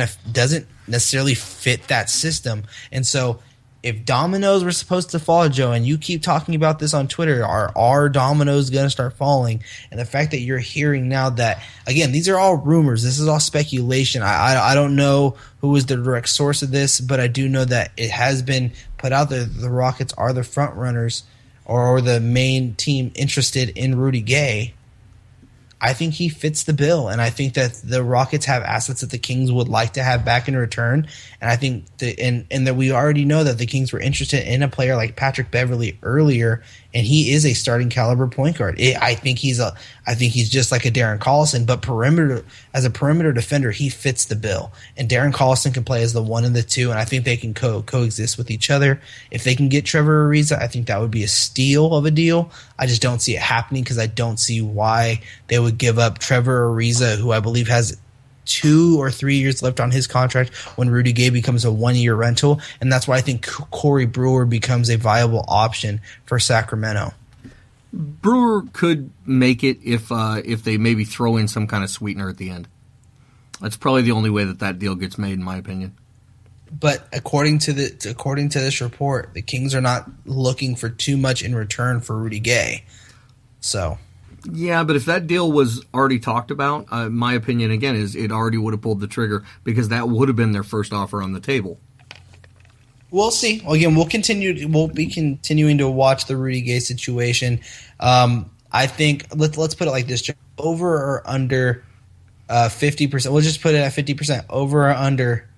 necessarily fit that system. And so if dominoes were supposed to fall, Joe, and you keep talking about this on Twitter, are dominoes going to start falling? And the fact that you're hearing now that, again, these are all rumors. This is all speculation. I don't know who is the direct source of this, but I do know that it has been put out there that the Rockets are the front runners, or the main team interested in Rudy Gay, I think he fits the bill, and I think that the Rockets have assets that the Kings would like to have back in return. And I think and that we already know that the Kings were interested in a player like Patrick Beverley earlier, and he is a starting caliber point guard. I think he's just like a Darren Collison, but as a perimeter defender, he fits the bill. And Darren Collison can play as the 1 and the 2, and I think they can coexist with each other. If they can get Trevor Ariza, I think that would be a steal of a deal. I just don't see it happening because I don't see why they would give up Trevor Ariza, who I believe has 2 or 3 years left on his contract when Rudy Gay becomes a 1-year rental. And that's why I think Corey Brewer becomes a viable option for Sacramento. Brewer could make it if they maybe throw in some kind of sweetener at the end. That's probably the only way that deal gets made, in my opinion. But according to this report, the Kings are not looking for too much in return for Rudy Gay. So, yeah, but if that deal was already talked about, my opinion again is it already would have pulled the trigger because that would have been their first offer on the table. We'll see. Again, we'll be continuing to watch the Rudy Gay situation. I think let's put it like this: over or under 50%. We'll just put it at 50%. Over or under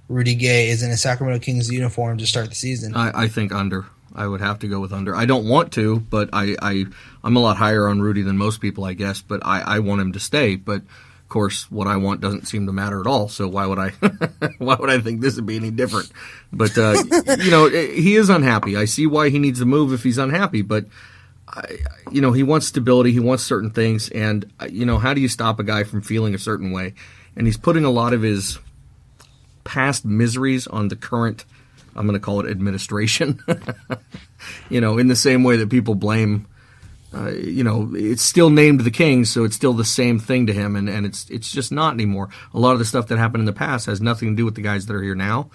Rudy Gay is in a Sacramento Kings uniform to start the season. I think under. I would have to go with under. I don't want to, but I'm a lot higher on Rudy than most people, I guess. But I want him to stay. But of course, what I want doesn't seem to matter at all. So why would I? Why would I think this would be any different? But he is unhappy. I see why he needs to move if he's unhappy. But he wants stability. He wants certain things. And how do you stop a guy from feeling a certain way? And he's putting a lot of his past miseries on the current, I'm going to call it administration, in the same way that people blame, it's still named the Kings, so it's still the same thing to him, and it's just not anymore. A lot of the stuff that happened in the past has nothing to do with the guys that are here now,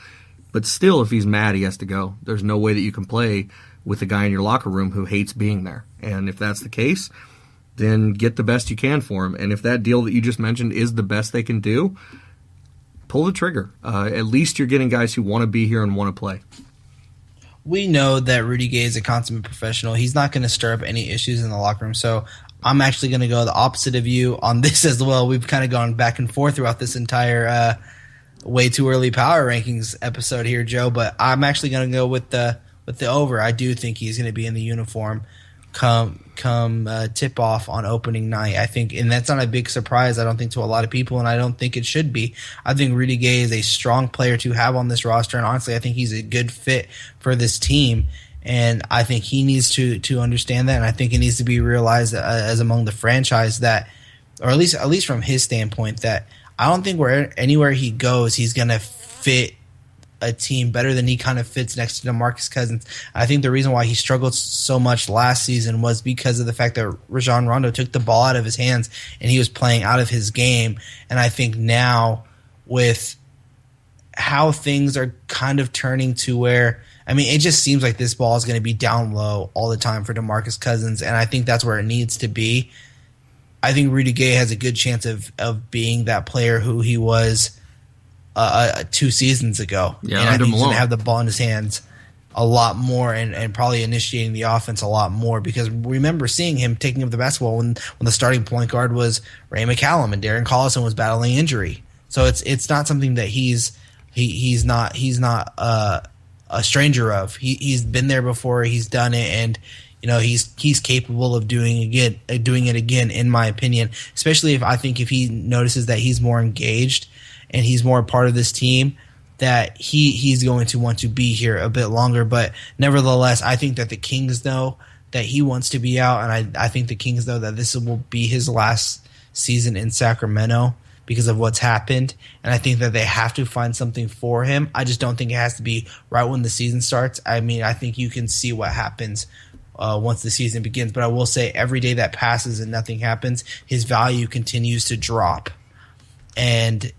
but still, if he's mad, he has to go. There's no way that you can play with a guy in your locker room who hates being there, and if that's the case, then get the best you can for him, and if that deal that you just mentioned is the best they can do, pull the trigger. At least you're getting guys who want to be here and want to play. We know that Rudy Gay is a consummate professional. He's not going to stir up any issues in the locker room. So I'm actually going to go the opposite of you on this as well. We've kind of gone back and forth throughout this entire way too early power rankings episode here, Joe. But I'm actually going to go with the over. I do think he's going to be in the uniform come tip off on opening night. I think, and that's not a big surprise, I don't think, to a lot of people, and I don't think it should be. I think Rudy Gay is a strong player to have on this roster, and honestly, I think he's a good fit for this team, and I think he needs to understand that, and I think it needs to be realized as among the franchise that, or at least from his standpoint, that I don't think anywhere he goes, he's going to fit a team better than he kind of fits next to DeMarcus Cousins. I think the reason why he struggled so much last season was because of the fact that Rajon Rondo took the ball out of his hands and he was playing out of his game. And I think now with how things are kind of turning to where, I mean, it just seems like this ball is going to be down low all the time for DeMarcus Cousins, and I think that's where it needs to be. I think Rudy Gay has a good chance of being that player who he was 2 seasons ago. Yeah, and I think he's going Malone to have the ball in his hands a lot more and probably initiating the offense a lot more, because remember seeing him taking up the basketball when the starting point guard was Ray McCallum and Darren Collison was battling injury. So it's not something that he's not a stranger of. He's been there before. He's done it, and he's capable of doing it again, in my opinion. Especially if he notices that he's more engaged and he's more a part of this team, that he's going to want to be here a bit longer. But nevertheless, I think that the Kings know that he wants to be out, and I think the Kings know that this will be his last season in Sacramento because of what's happened, and I think that they have to find something for him. I just don't think it has to be right when the season starts. I mean, I think you can see what happens once the season begins, but I will say every day that passes and nothing happens, his value continues to drop. And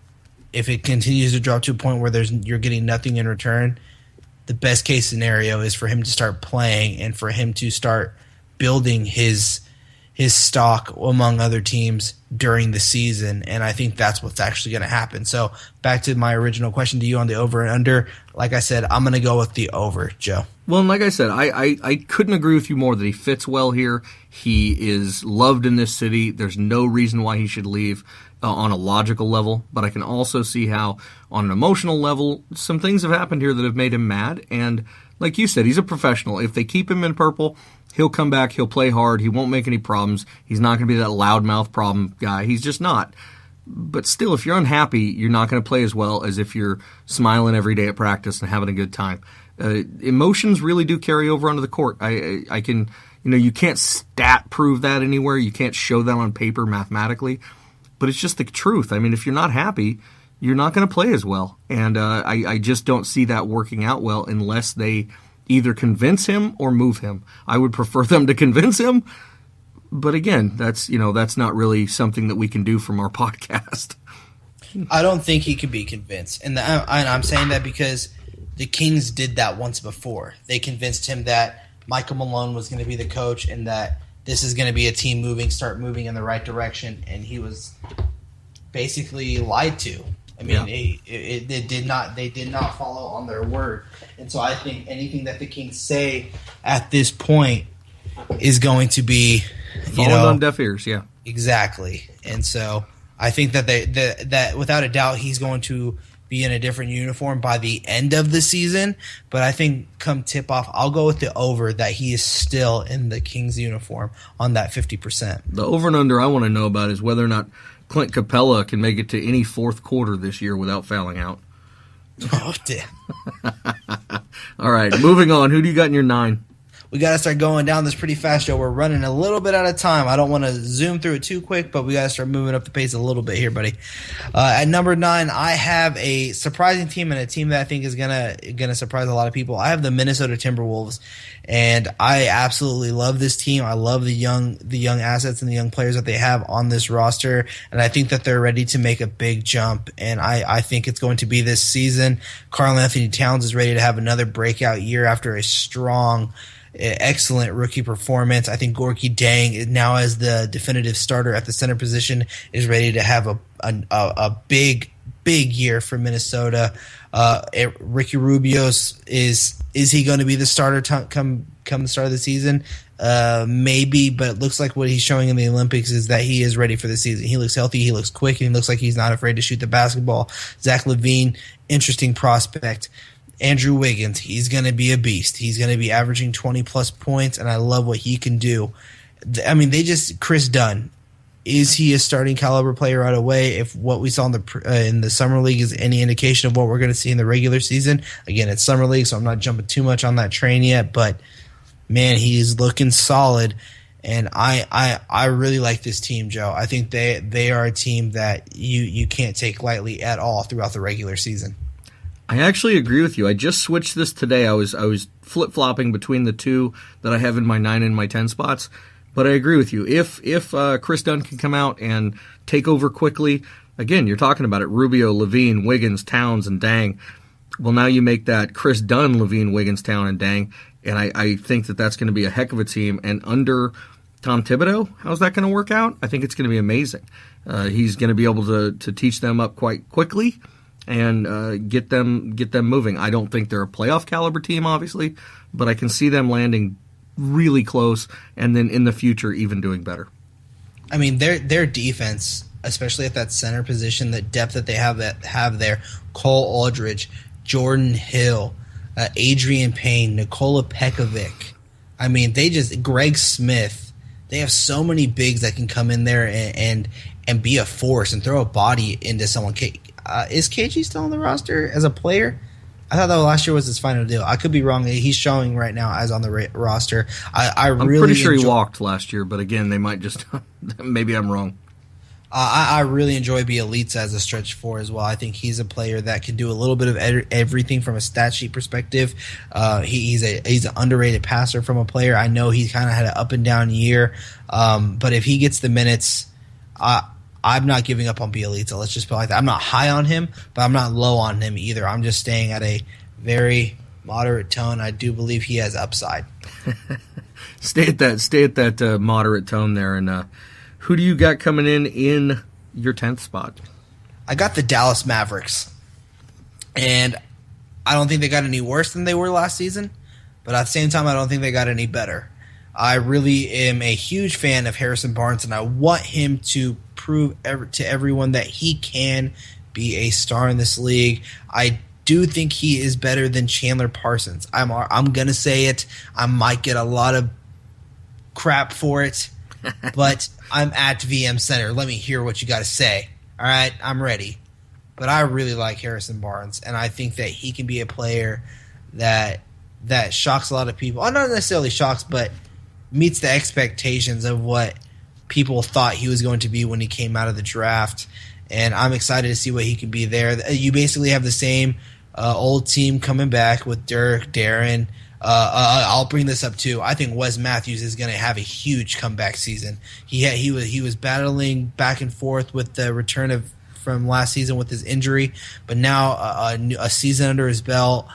if it continues to drop to a point where you're getting nothing in return, the best case scenario is for him to start playing and for him to start building his stock among other teams during the season, and I think that's what's actually going to happen. So back to my original question to you on the over and under. Like I said, I'm going to go with the over, Joe. Well, and like I said, I couldn't agree with you more that he fits well here. He is loved in this city. There's no reason why he should leave on a logical level. But I can also see how, on an emotional level, some things have happened here that have made him mad. And like you said, he's a professional. If they keep him in purple, he'll come back. He'll play hard. He won't make any problems. He's not going to be that loudmouth problem guy. He's just not. But still, if you're unhappy, you're not going to play as well as if you're smiling every day at practice and having a good time. Emotions really do carry over onto the court. I can, you can't stat prove that anywhere. You can't show that on paper mathematically, but it's just the truth. I mean, if you're not happy, you're not going to play as well. And I just don't see that working out well unless they either convince him or move him. I would prefer them to convince him. But again, that's not really something that we can do from our podcast. I don't think he could be convinced. And I'm saying that because the Kings did that once before. They convinced him that Michael Malone was going to be the coach and that this is going to be a team start moving in the right direction, and he was basically lied to. I mean, they did not follow on their word. And so I think anything that the Kings say at this point is going to be falling on deaf ears, yeah. Exactly. And so I think that that without a doubt he's going to be in a different uniform by the end of the season. But I think come tip off, I'll go with the over that he is still in the Kings uniform on that 50%. The over and under I want to know about is whether or not Clint Capella can make it to any fourth quarter this year without fouling out. Oh, damn. All right, moving on. Who do you got in your 9? We got to start going down this pretty fast, Joe. We're running a little bit out of time. I don't want to zoom through it too quick, but we got to start moving up the pace a little bit here, buddy. At number 9, I have a surprising team and a team that I think is gonna surprise a lot of people. I have the Minnesota Timberwolves, and I absolutely love this team. I love the young assets and the young players that they have on this roster, and I think that they're ready to make a big jump. And I think it's going to be this season. Karl Anthony Towns is ready to have another breakout year after a strong, excellent rookie performance. I think Gorky Dang, now as the definitive starter at the center position, is ready to have a big year for Minnesota. Ricky Rubio's is he going to be the starter come the start of the season? Maybe, but it looks like what he's showing in the Olympics is that he is ready for the season. He looks healthy, he looks quick, and he looks like he's not afraid to shoot the basketball. Zach LaVine, interesting prospect. Andrew Wiggins, he's going to be a beast. He's going to be averaging 20-plus points, and I love what he can do. I mean, Chris Dunn, is he a starting caliber player right away? If what we saw in the Summer League is any indication of what we're going to see in the regular season, again, it's Summer League, so I'm not jumping too much on that train yet, but, man, he's looking solid, and I really like this team, Joe. I think they are a team that you can't take lightly at all throughout the regular season. I actually agree with you. I just switched this today. I was flip-flopping between the two that I have in my 9 and my 10 spots, but I agree with you. If Chris Dunn can come out and take over quickly, again, you're talking about it, Rubio, Levine, Wiggins, Towns, and Dang. Well, now you make that Chris Dunn, Levine, Wiggins, Towns, and Dang, and I think that that's going to be a heck of a team. And under Tom Thibodeau, how's that going to work out? I think it's going to be amazing. He's going to be able to teach them up quite quickly and get them moving. I don't think they're a playoff caliber team, obviously, but I can see them landing really close and then in the future even doing better. I mean, their defense, especially at that center position, the depth that they have there, Cole Aldridge, Jordan Hill, Adrian Payne, Nikola Pekovic. I mean, Greg Smith. They have so many bigs that can come in there and be a force and throw a body into someone. Is KG still on the roster as a player? I thought that last year was his final deal. I could be wrong. He's showing right now as on the roster. I'm pretty sure he walked last year, but again, they might just – maybe I'm wrong. I really enjoy Bielitsa as a stretch 4 as well. I think he's a player that can do a little bit of everything from a stat sheet perspective. He's an underrated passer from a player. I know he kind of had an up and down year, but if he gets the minutes, I'm not giving up on Bielitsa. Let's just put it like that. I'm not high on him, but I'm not low on him either. I'm just staying at a very moderate tone. I do believe he has upside. Stay at that moderate tone there. And who do you got coming in your 10th spot? I got the Dallas Mavericks, and I don't think they got any worse than they were last season. but at the same time, I don't think they got any better. I really am a huge fan of Harrison Barnes, and I want him to prove to everyone that he can be a star in this league. I do think he is better than Chandler Parsons. I'm going to say it. I might get a lot of crap for it, but I'm at VM Center. Let me hear what you got to say. All right, I'm ready. But I really like Harrison Barnes, and I think that he can be a player that shocks a lot of people. Not necessarily shocks, but meets the expectations of what people thought he was going to be when he came out of the draft. And I'm excited to see what he can be there. You basically have the same old team coming back with Dirk, Darren. I'll bring this up too. I think Wes Matthews is going to have a huge comeback season. He was battling back and forth with the return from last season with his injury, but now a season under his belt,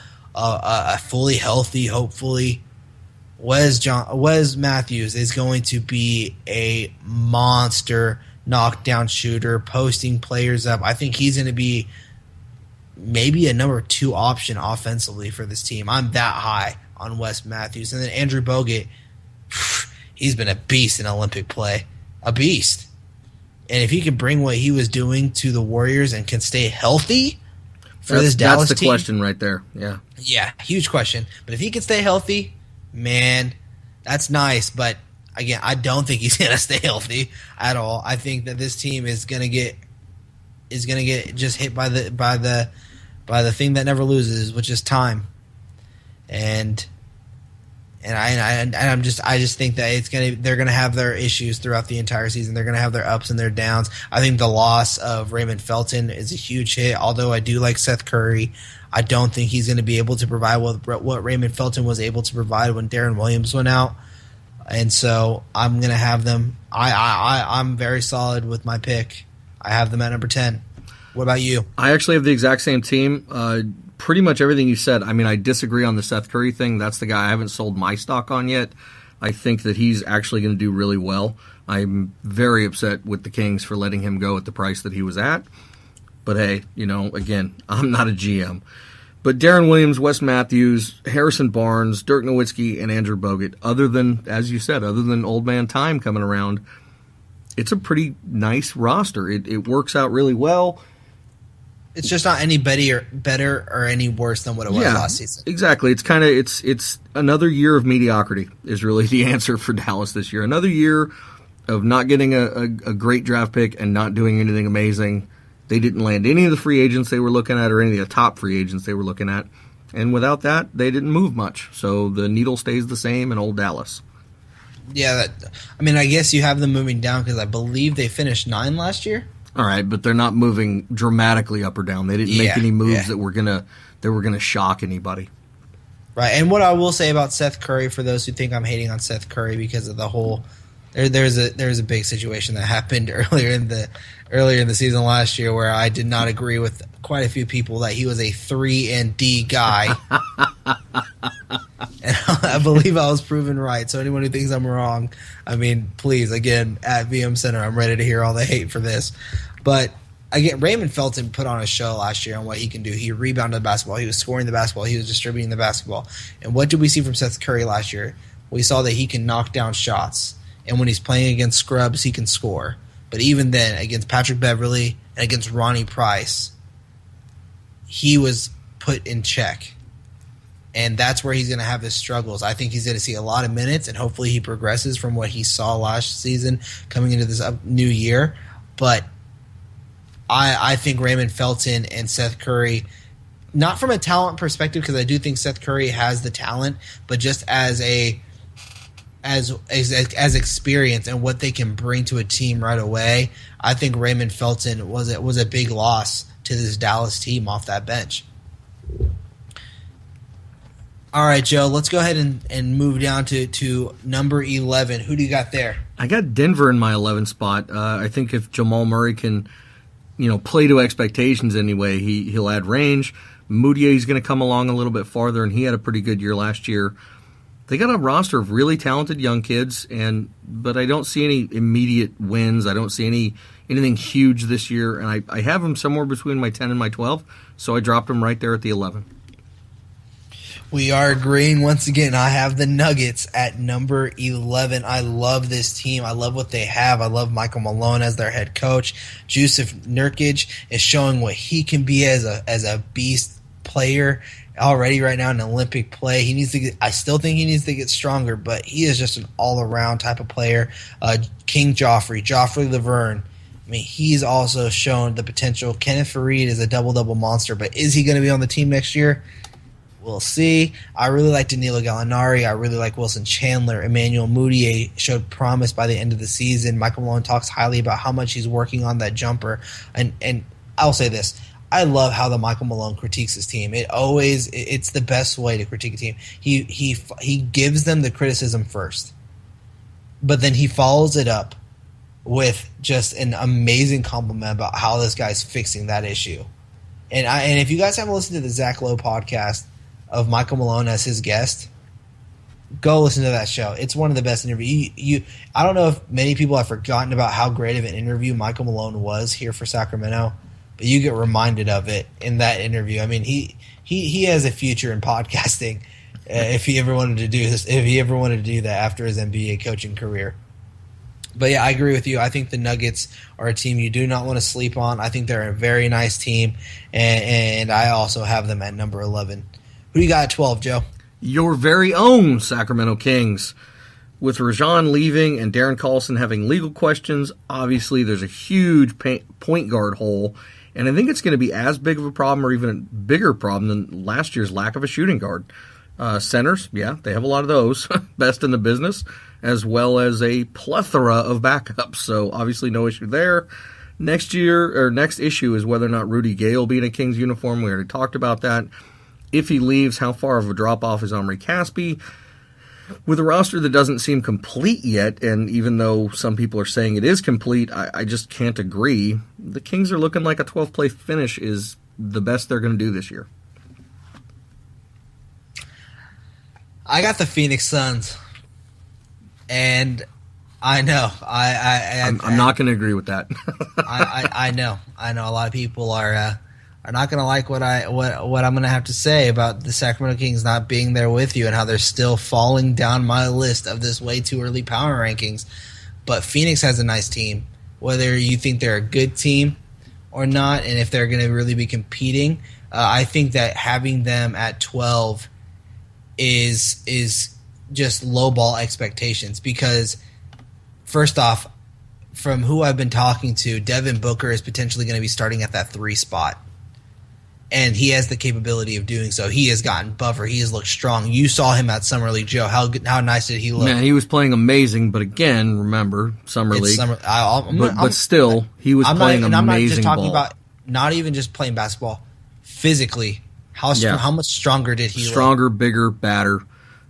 fully healthy, hopefully. Wes Matthews is going to be a monster knockdown shooter, posting players up. I think he's going to be maybe a number 2 option offensively for this team. I'm that high on Wes Matthews. And then Andrew Bogut, he's been a beast in Olympic play. A beast. And if he can bring what he was doing to the Warriors and can stay healthy for this Dallas team. That's the question right there. Yeah. Yeah, huge question. But if he can stay healthy, man, that's nice. But again, I don't think he's going to stay healthy at all. I think that this team is going to get just hit by the thing that never loses, which is time. I just think that they're gonna have their issues throughout the entire season. They're gonna have their ups and their downs. I think the loss of Raymond Felton is a huge hit. Although I do like Seth Curry, I don't think he's gonna be able to provide what Raymond Felton was able to provide when Darren Williams went out. And so I'm gonna have them. I'm very solid with my pick. I have them at number 10. What about you? I actually have the exact same team. Pretty much everything you said. I mean, I disagree on the Seth Curry thing. That's the guy I haven't sold my stock on yet. I think that he's actually going to do really well. I'm very upset with the Kings for letting him go at the price that he was at. But hey, again, I'm not a GM. But Darren Williams, Wes Matthews, Harrison Barnes, Dirk Nowitzki, and Andrew Bogut, other than Old Man Time coming around, it's a pretty nice roster. It works out really well. It's just not any better or any worse than what it was last season. Exactly. It's another year of mediocrity is really the answer for Dallas this year. Another year of not getting a great draft pick and not doing anything amazing. They didn't land any of the free agents they were looking at or any of the top free agents they were looking at. And without that, they didn't move much. So the needle stays the same in old Dallas. Yeah, I guess you have them moving down because I believe they finished 9 last year. All right, but they're not moving dramatically up or down. They didn't make any moves that were gonna shock anybody. Right, and what I will say about Seth Curry, for those who think I'm hating on Seth Curry because of the whole, there's a big situation that happened earlier in the season last year where I did not agree with quite a few people that he was a 3-and-D guy. And I believe I was proven right. So anyone who thinks I'm wrong, please, again, at VM Center, I'm ready to hear all the hate for this. But again, Raymond Felton put on a show last year on what he can do. He rebounded the basketball. He was scoring the basketball. He was distributing the basketball. And what did we see from Seth Curry last year? We saw that he can knock down shots. And when he's playing against scrubs, he can score. But even then, against Patrick Beverley and against Ronnie Price, he was put in check. And that's where he's going to have his struggles. I think he's going to see a lot of minutes, and hopefully he progresses from what he saw last season coming into this new year. But I think Raymond Felton and Seth Curry, not from a talent perspective, because I do think Seth Curry has the talent, but just as experience and what they can bring to a team right away, I think Raymond Felton was a big loss to this Dallas team off that bench. All right, Joe, let's go ahead and move down to number 11. Who do you got there? I got Denver in my 11 spot. I think if Jamal Murray can, play to expectations anyway, he'll add range. Moutier's going to come along a little bit farther, and he had a pretty good year last year. They got a roster of really talented young kids, but I don't see any immediate wins. I don't see anything huge this year, and I have them somewhere between my 10 and my 12, so I dropped them right there at the 11. We are agreeing once again. I have the Nuggets at number 11. I love this team. I love what they have. I love Michael Malone as their head coach. Jusuf Nurkic is showing what he can be as a beast player already right now in Olympic play. I still think he needs to get stronger, but he is just an all-around type of player. King Joffrey Laverne. I mean, he's also shown the potential. Kenneth Faried is a double-double monster, but is he going to be on the team next year? We'll see. I really like Danilo Gallinari. I really like Wilson Chandler. Emmanuel Mudiay showed promise by the end of the season. Michael Malone talks highly about how much he's working on that jumper. And I'll say this. I love how the Michael Malone critiques his team. It's the best way to critique a team. He gives them the criticism first, but then he follows it up with just an amazing compliment about how this guy's fixing that issue. And if you guys haven't listened to the Zach Lowe podcast of Michael Malone as his guest, go listen to that show. It's one of the best interviews. I don't know if many people have forgotten about how great of an interview Michael Malone was here for Sacramento, but you get reminded of it in that interview. I mean, he has a future in podcasting if he ever wanted to do this. If he ever wanted to do that after his NBA coaching career. But yeah, I agree with you. I think the Nuggets are a team you do not want to sleep on. I think they're a very nice team, and I also have them at number 11. Who do you got at 12, Joe? Your very own Sacramento Kings. With Rajon leaving and Darren Collison having legal questions, obviously there's a huge point guard hole, and I think it's going to be as big of a problem or even a bigger problem than last year's lack of a shooting guard. Centers, yeah, they have a lot of those, best in the business, as well as a plethora of backups, so obviously no issue there. Next issue is whether or not Rudy Gay will be in a Kings uniform. We already talked about that. If he leaves, how far of a drop-off is Omri Caspi? With a roster that doesn't seem complete yet, and even though some people are saying it is complete, I just can't agree. The Kings are looking like a 12th place finish is the best they're going to do this year. I got the Phoenix Suns, and I know I'm not going to agree with that. I know a lot of people are not going to like what I'm going to have to say about the Sacramento Kings not being there with you and how they're still falling down my list of this way too early power rankings. But Phoenix has a nice team, whether you think they're a good team or not, and if they're going to really be competing. I think that having them at 12 is just lowball expectations because, first off, from who I've been talking to, Devin Booker is potentially going to be starting at that 3 spot. And he has the capability of doing so. He has gotten buffer. He has looked strong. You saw him at Summer League, Joe. How nice did he look? Man, he was playing amazing. But again, remember, Summer League. But still, he was playing amazing ball. I'm not just talking about not even just playing basketball. Physically, how much stronger did he look? Stronger, bigger, badder.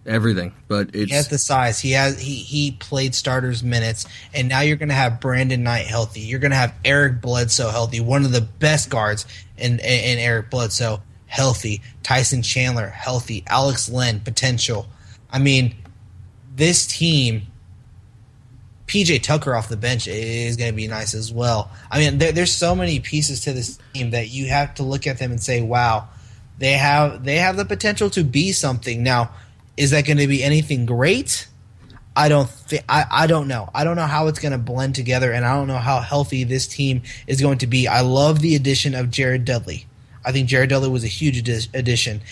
Everything, but he has the size. He played starters minutes, and now you're going to have Brandon Knight healthy. You're going to have Eric Bledsoe healthy, one of the best guards in Eric Bledsoe healthy. Tyson Chandler healthy. Alex Len potential. I mean, this team. PJ Tucker off the bench is going to be nice as well. I mean, there's so many pieces to this team that you have to look at them and say, wow, they have the potential to be something. Now, is that going to be anything great? I don't know. I don't know how it's going to blend together, and I don't know how healthy this team is going to be. I love the addition of Jared Dudley. I think Jared Dudley was a huge addition,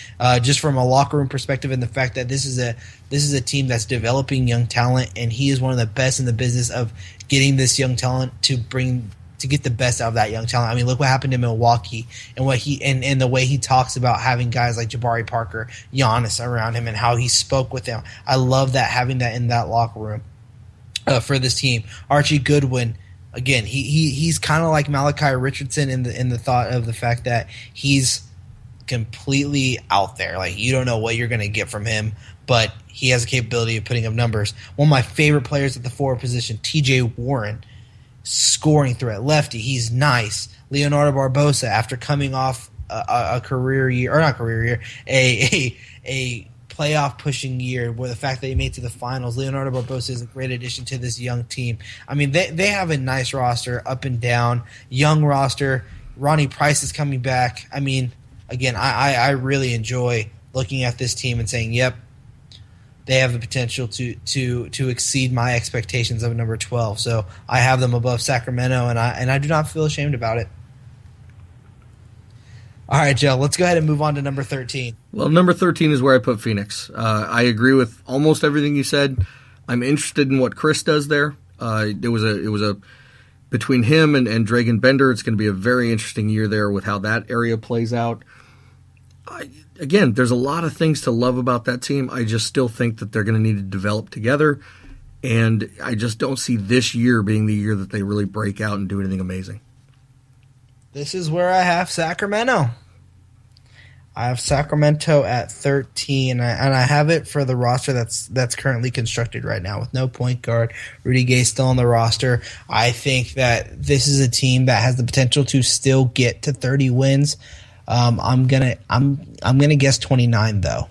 just from a locker room perspective, and the fact that this is a team that's developing young talent, and he is one of the best in the business of getting this young talent to get the best out of that young talent. I mean, look what happened in Milwaukee and what and the way he talks about having guys like Jabari Parker, Giannis around him, and how he spoke with them. I love that, having that in that locker room for this team. Archie Goodwin, again, he's kind of like Malachi Richardson in the thought of the fact that he's completely out there. Like, you don't know what you're going to get from him, but he has the capability of putting up numbers. One of my favorite players at the forward position, TJ Warren. Scoring threat, lefty. He's nice. Leonardo Barbosa, after coming off a playoff pushing year, where the fact that he made it to the finals, Leonardo Barbosa is a great addition to this young team. I mean, they have a nice roster, up and down, young roster. Ronnie Price is coming back. I mean, again, I really enjoy looking at this team and saying, "Yep, they have the potential to exceed my expectations of number 12." So I have them above Sacramento, and I do not feel ashamed about it. All right, Joe, let's go ahead and move on to number 13. Well, number 13 is where I put Phoenix. I agree with almost everything you said. I'm interested in what Chris does there. It was a between him and Dragan Bender, it's going to be a very interesting year there with how that area plays out. Again, there's a lot of things to love about that team. I just still think that they're going to need to develop together, and I just don't see this year being the year that they really break out and do anything amazing. This is where I have Sacramento. I have Sacramento at 13, and I have it for the roster that's currently constructed right now with no point guard. Rudy Gay still on the roster. I think that this is a team that has the potential to still get to 30 wins. I'm gonna guess 29 though.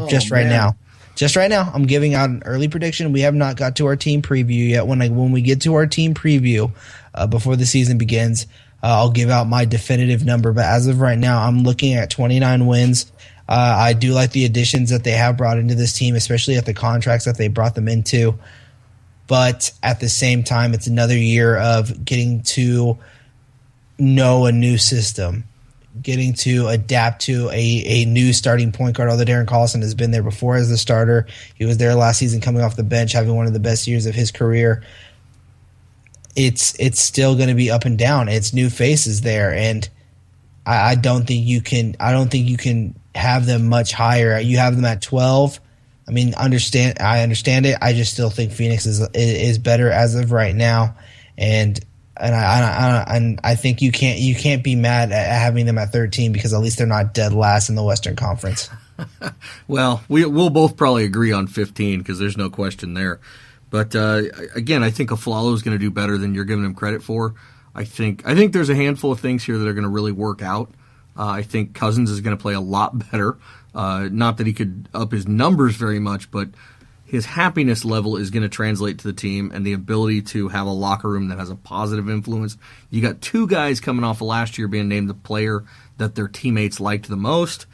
Just right now, I'm giving out an early prediction. We have not got to our team preview yet. When we get to our team preview before the season begins, I'll give out my definitive number, but as of right now, I'm looking at 29 wins. I do like the additions that they have brought into this team, especially at the contracts that they brought them into. But at the same time, it's another year of getting to know a new system, getting to adapt to a new starting point guard. Although Darren Collison has been there before as the starter. He was there last season coming off the bench, having one of the best years of his career. It's still going to be up and down. It's new faces there, and I don't think you can have them much higher. You have them at 12. I mean, I understand it. I just still think Phoenix is better as of right now, and I think you can't be mad at having them at 13 because at least they're not dead last in the Western Conference. Well, we'll both probably agree on 15 because there's no question there. But again, I think Aflalo is going to do better than you're giving him credit for. I think there's a handful of things here that are going to really work out. I think Cousins is going to play a lot better. Not that he could up his numbers very much, but his happiness level is going to translate to the team and the ability to have a locker room that has a positive influence. You got two guys coming off of last year being named the player that their teammates liked the most.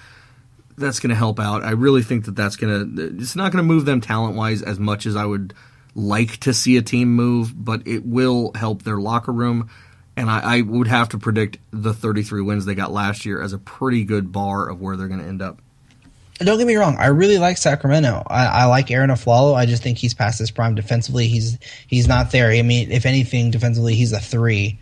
That's going to help out. I really think it's not going to move them talent-wise as much as I would like to see a team move, but it will help their locker room. And I would have to predict the 33 wins they got last year as a pretty good bar of where they're going to end up. Don't get me wrong. I really like Sacramento. I like Aaron Aflalo. I just think he's past his prime defensively. He's not there. I mean, if anything, defensively, he's a 3.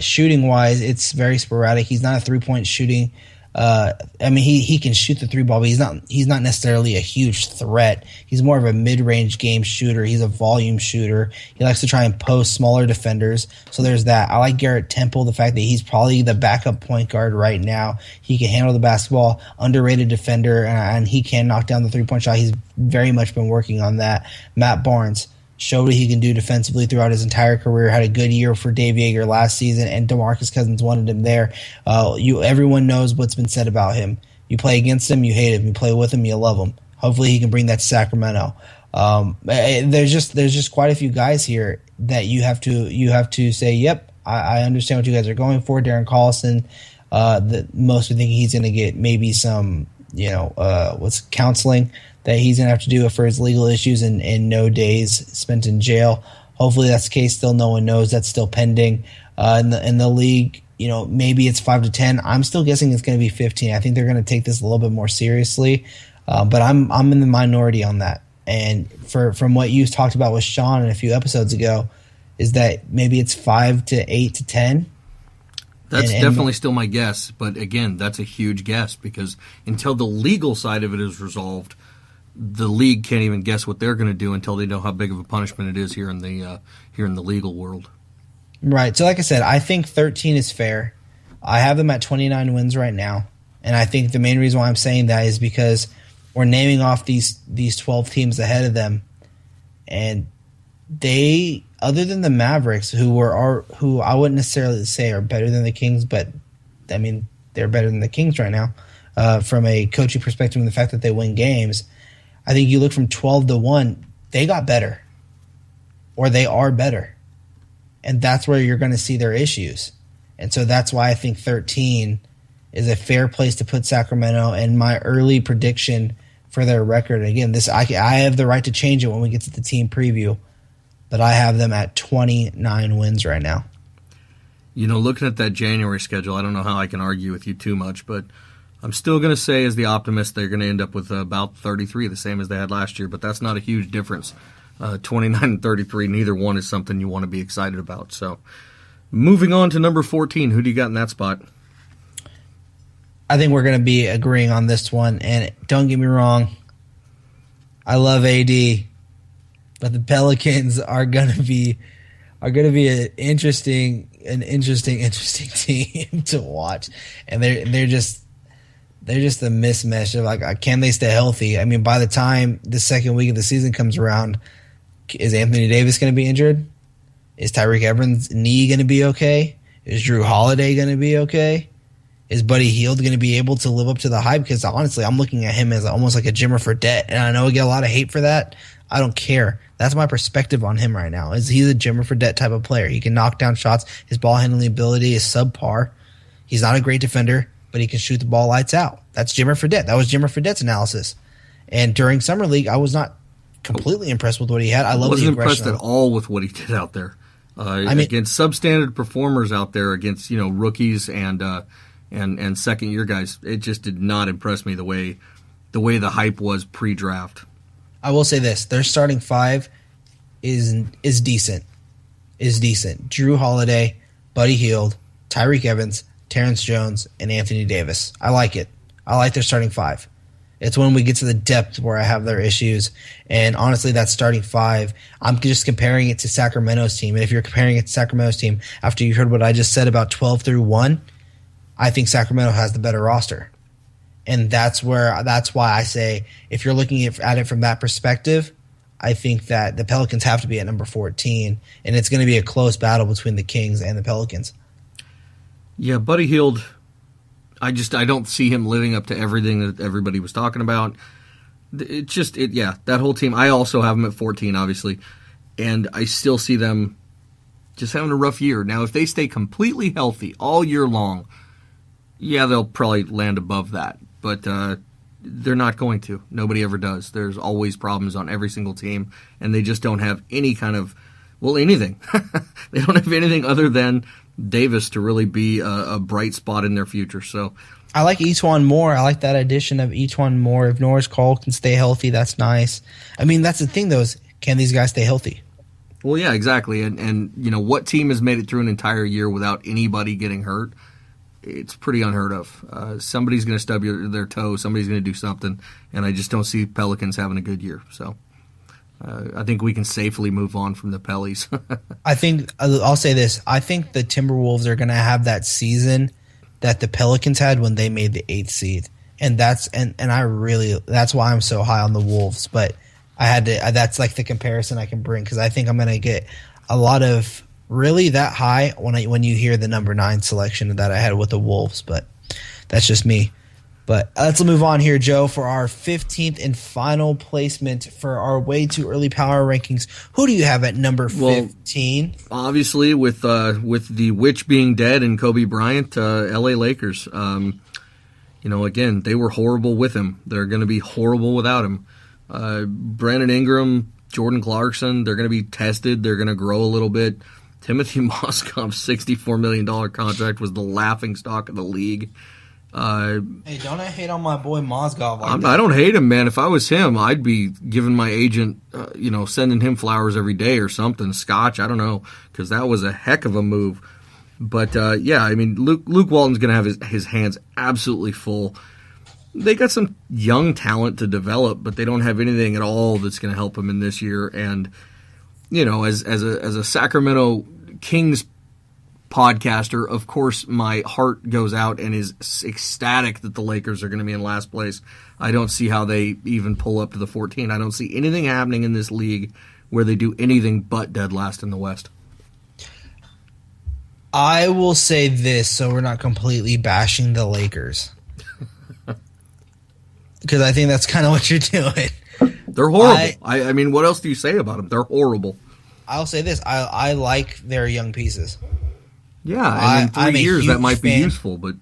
Shooting-wise, it's very sporadic. He's not a three-point shooting. I mean, he can shoot the 3 ball, but he's not necessarily a huge threat. He's more of a mid-range game shooter. He's a volume shooter. He likes to try and post smaller defenders. So there's that. I like Garrett Temple, the fact that he's probably the backup point guard right now. He can handle the basketball, underrated defender, and he can knock down the 3-point shot. He's very much been working on that. Matt Barnes showed what he can do defensively throughout his entire career. Had a good year for Dave Yeager last season, and DeMarcus Cousins wanted him there. Everyone knows what's been said about him. You play against him, you hate him. You play with him, you love him. Hopefully, he can bring that to Sacramento. There's just quite a few guys here that you have to say, yep, I understand what you guys are going for. Darren Collison, most are thinking he's going to get maybe some, counseling that he's going to have to do for his legal issues and no days spent in jail. Hopefully that's the case. Still, no one knows. That's still pending. In the league, maybe it's 5 to 10. I'm still guessing it's going to be 15. I think they're going to take this a little bit more seriously. But I'm in the minority on that. And from what you talked about with Sean a few episodes ago, is that maybe it's 5 to 8 to 10. That's definitely still my guess. But again, that's a huge guess because until the legal side of it is resolved, the league can't even guess what they're going to do until they know how big of a punishment it is here in the legal world. Right. So like I said, I think 13 is fair. I have them at 29 wins right now. And I think the main reason why I'm saying that is because we're naming off these 12 teams ahead of them. And they, other than the Mavericks, who I wouldn't necessarily say are better than the Kings, but I mean, they're better than the Kings right now from a coaching perspective and the fact that they win games. I think you look from 12 to 1, they got better, or they are better. And that's where you're going to see their issues. And so that's why I think 13 is a fair place to put Sacramento. And my early prediction for their record, again, I have the right to change it when we get to the team preview, but I have them at 29 wins right now. Looking at that January schedule, I don't know how I can argue with you too much, but I'm still going to say as the optimist they're going to end up with about 33, the same as they had last year, but that's not a huge difference. 29 and 33, neither one is something you want to be excited about. So moving on to number 14, who do you got in that spot? I think we're going to be agreeing on this one, and don't get me wrong, I love AD, but the Pelicans are going to be an interesting team to watch, and they're just a mismatch of like, can they stay healthy? I mean, by the time the second week of the season comes around, is Anthony Davis going to be injured? Is Tyreke Evans' knee going to be okay? Is Drew Holiday going to be okay? Is Buddy Hield going to be able to live up to the hype? Because honestly, I'm looking at him as almost like a Jimmer Fredette, and I know we get a lot of hate for that. I don't care. That's my perspective on him right now. He's a Jimmer Fredette type of player. He can knock down shots. His ball handling ability is subpar. He's not a great defender, but he can shoot the ball lights out. That's Jimmer Fredette. That was Jimmer Fredette's analysis. And during Summer League, I was not completely impressed with what he had. I wasn't impressed at all with what he did out there. Against substandard performers out there, against rookies and second year guys, it just did not impress me the way the hype was pre-draft. I will say this: their starting five is decent. Drew Holiday, Buddy Hield, Tyreke Evans, Terrence Jones, and Anthony Davis. I like it. I like their starting five. It's when we get to the depth where I have their issues. And honestly, that starting five, I'm just comparing it to Sacramento's team. And if you're comparing it to Sacramento's team, after you heard what I just said about 12 through 1, I think Sacramento has the better roster. And that's why I say, if you're looking at it from that perspective, I think that the Pelicans have to be at number 14, and it's going to be a close battle between the Kings and the Pelicans. Yeah, Buddy Hield, I don't see him living up to everything that everybody was talking about. That whole team. I also have them at 14, obviously, and I still see them just having a rough year. Now, if they stay completely healthy all year long, yeah, they'll probably land above that, but they're not going to. Nobody ever does. There's always problems on every single team, and they just don't have any kind of, anything. They don't have anything other than Davis to really be a bright spot in their future. So I like Etuan Moore. I like that addition of Etuan Moore. If Norris Cole can stay healthy, that's nice. I mean, that's the thing, though, is can these guys stay healthy? Well, yeah, exactly. And what team has made it through an entire year without anybody getting hurt? It's pretty unheard of. Somebody's going to stub their toe. Somebody's going to do something, and I just don't see Pelicans having a good year. So I think we can safely move on from the Pellies. I think I'll say this. I think the Timberwolves are going to have that season that the Pelicans had when they made the 8th seed, and that's why I'm so high on the Wolves. But that's like the comparison I can bring, because I think I'm going to get a lot of really that high when you hear the number 9 selection that I had with the Wolves. But that's just me. But let's move on here, Joe, for our 15th and final placement for our way too early power rankings. Who do you have at number 15? Well, obviously, with the witch being dead and Kobe Bryant, L.A. Lakers. Again, they were horrible with him. They're going to be horrible without him. Brandon Ingram, Jordan Clarkson, they're going to be tested. They're going to grow a little bit. Timothy Mozgov's $64 million contract was the laughingstock of the league. Hey, don't I hate on my boy Mozgov? I don't hate him, man. If I was him, I'd be giving my agent, sending him flowers every day or something, scotch, I don't know, because that was a heck of a move. But, Luke Walton's going to have his hands absolutely full. They got some young talent to develop, but they don't have anything at all that's going to help him in this year. And, as a Sacramento Kings podcaster, of course, my heart goes out and is ecstatic that the Lakers are going to be in last place. I don't see how they even pull up to the 14. I don't see anything happening in this league where they do anything but dead last in the West. I will say this, so we're not completely bashing the Lakers, because I think that's kind of what you're doing. They're horrible. I mean, what else do you say about them? They're horrible. I'll say this. I like their young pieces. Yeah, and in 3 years that might be useful, but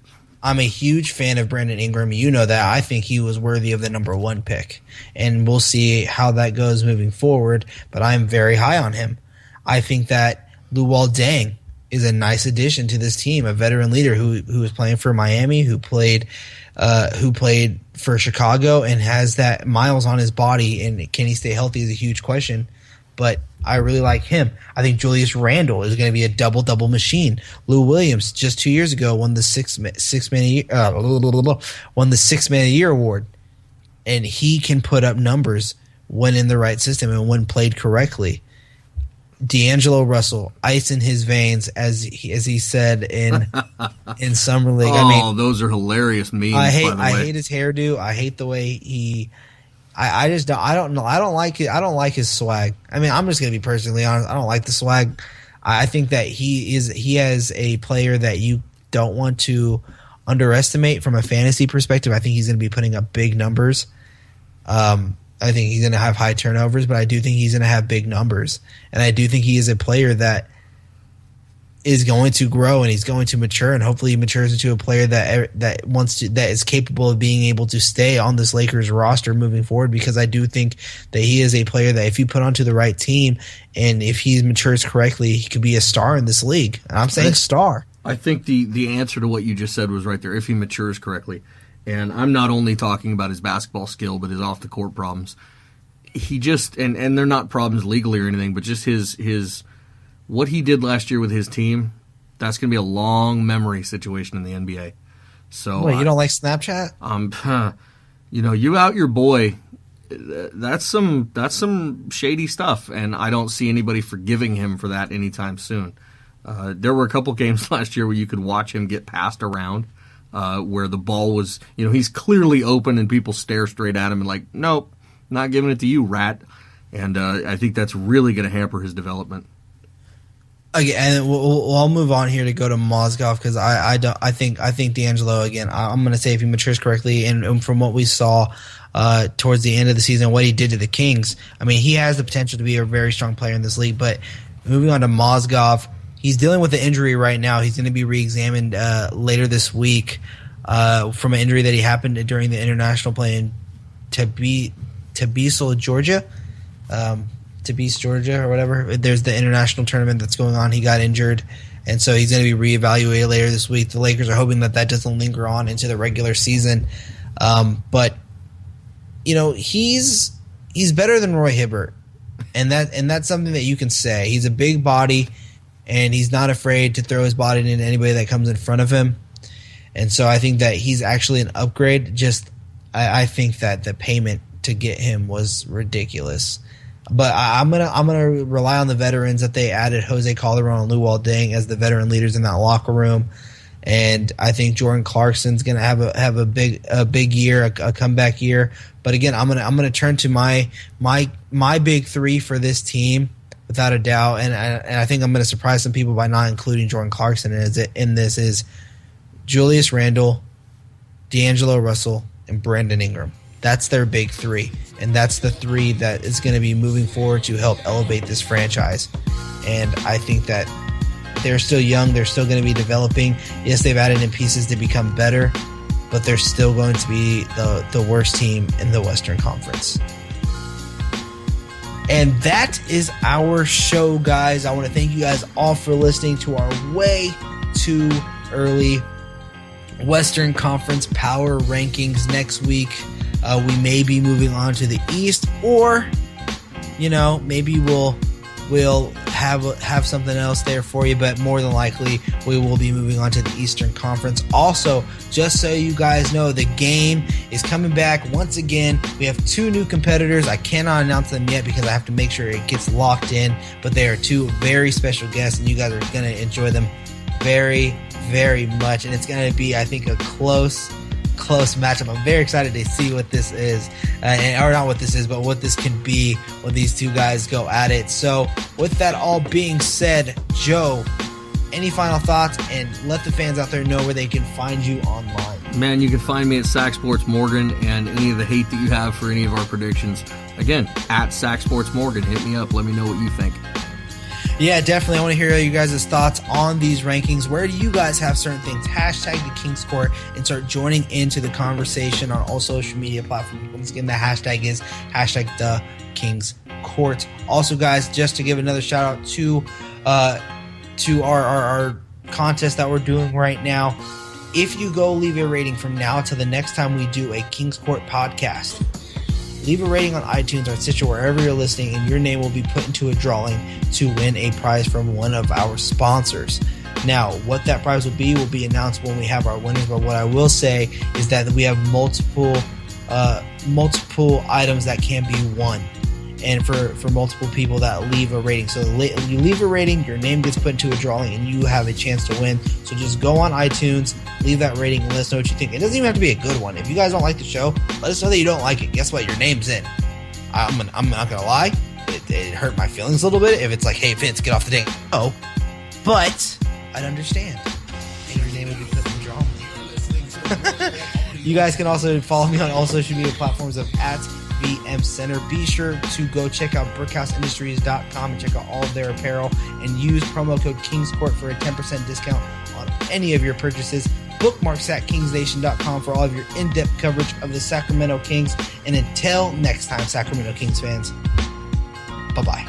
I'm a huge fan of Brandon Ingram. You know that. I think he was worthy of the number 1 pick. And we'll see how that goes moving forward. But I'm very high on him. I think that Luol Deng is a nice addition to this team, a veteran leader who was playing for Miami, who played for Chicago and has that miles on his body. And can he stay healthy is a huge question. But I really like him. I think Julius Randle is going to be a double-double machine. Lou Williams just 2 years ago won the six man a year award, and he can put up numbers when in the right system and when played correctly. D'Angelo Russell, ice in his veins, as he said in summer league. Those are hilarious memes. I hate his hairdo. I hate the way he. I just don't. I don't know. I don't like it. I don't like his swag. I mean, I'm just gonna be personally honest. I don't like the swag. I think that he has a player that you don't want to underestimate from a fantasy perspective. I think he's gonna be putting up big numbers. I think he's gonna have high turnovers, but I do think he's gonna have big numbers, and I do think he is a player that is going to grow and he's going to mature, and hopefully he matures into a player that is capable of being able to stay on this Lakers roster moving forward, because I do think that he is a player that if you put onto the right team and if he matures correctly, he could be a star in this league. And I'm saying star. I think the answer to what you just said was right there, if he matures correctly. And I'm not only talking about his basketball skill, but his off-the-court problems. He just, and they're not problems legally or anything, but just his what he did last year with his team, that's going to be a long memory situation in the NBA. So, wait, you don't like Snapchat? You out your boy. That's some shady stuff, and I don't see anybody forgiving him for that anytime soon. There were a couple games last year where you could watch him get passed around, where the ball was, he's clearly open and people stare straight at him and like, nope, not giving it to you, rat. And I think that's really going to hamper his development. Okay, and I'll move on here to go to Mozgov, because I think D'Angelo, again, I'm going to say if he matures correctly, and from what we saw towards the end of the season, what he did to the Kings, I mean, he has the potential to be a very strong player in this league. But moving on to Mozgov, he's dealing with an injury right now. He's going to be re-examined later this week from an injury that he happened during the international play in Tbilisi, Georgia. Tbilisi, Georgia, or whatever. There's the international tournament that's going on. He got injured, and so he's going to be reevaluated later this week. The Lakers are hoping that doesn't linger on into the regular season. But he's better than Roy Hibbert, and that's something that you can say. He's a big body, and he's not afraid to throw his body into anybody that comes in front of him. And so I think that he's actually an upgrade. Just I think that the payment to get him was ridiculous. But I'm gonna rely on the veterans that they added, Jose Calderon and Luol Deng, as the veteran leaders in that locker room, and I think Jordan Clarkson's gonna have a big year, a comeback year. But again, I'm gonna turn to my big three for this team without a doubt, and I think I'm gonna surprise some people by not including Jordan Clarkson in this is Julius Randle, D'Angelo Russell, and Brandon Ingram. That's their big three, and that's the three that is going to be moving forward to help elevate this franchise. And I think that they're still young. They're still going to be developing. Yes, they've added in pieces to become better, but they're still going to be the worst team in the Western Conference. And that is our show, guys. I want to thank you guys all for listening to our way too early Western Conference power rankings. Next week, we may be moving on to the East, or maybe we'll have something else there for you. But more than likely, we will be moving on to the Eastern Conference. Also, just so you guys know, the game is coming back once again. We have 2 new competitors. I cannot announce them yet because I have to make sure it gets locked in. But they are 2 very special guests, and you guys are going to enjoy them very, very much. And it's going to be, I think, a close matchup. I'm very excited to see what this is, or not what this is, but what this can be when these 2 guys go at it. So with that all being said, Joe, any final thoughts, and let the fans out there know where they can find you online? Man, you can find me at Sac Sports Morgan, and any of the hate that you have for any of our predictions, again, at Sac Sports Morgan. Hit me up. Let me know what you think. Yeah, definitely. I want to hear you guys' thoughts on these rankings. Where do you guys have certain things? Hashtag the Kings Court and start joining into the conversation on all social media platforms. Once again, the hashtag is hashtag the Kings Court. Also, guys, just to give another shout out to our contest that we're doing right now. If you go leave a rating from now to the next time we do a Kings Court podcast, leave a rating on iTunes or Stitcher, wherever you're listening, and your name will be put into a drawing to win a prize from one of our sponsors. Now, what that prize will be announced when we have our winners, but what I will say is that we have multiple items that can be won, and for multiple people that leave a rating. So you leave a rating, your name gets put into a drawing, and you have a chance to win. So just go on iTunes, leave that rating, and let us know what you think. It doesn't even have to be a good one. If you guys don't like the show, let us know that you don't like it. Guess what? Your name's in. I'm not going to lie. It hurt my feelings a little bit if it's like, hey, Vince, get off the thing. Oh, but I'd understand. And your name would be put in the drawing. You guys can also follow me on all social media platforms of @VM Center. Be sure to go check out brickhouse.industries.com and check out all of their apparel and use promo code KingsCourt for a 10% discount on any of your purchases. Bookmark SacKingsNation.com for all of your in-depth coverage of the Sacramento Kings. And until next time, Sacramento Kings fans, bye-bye.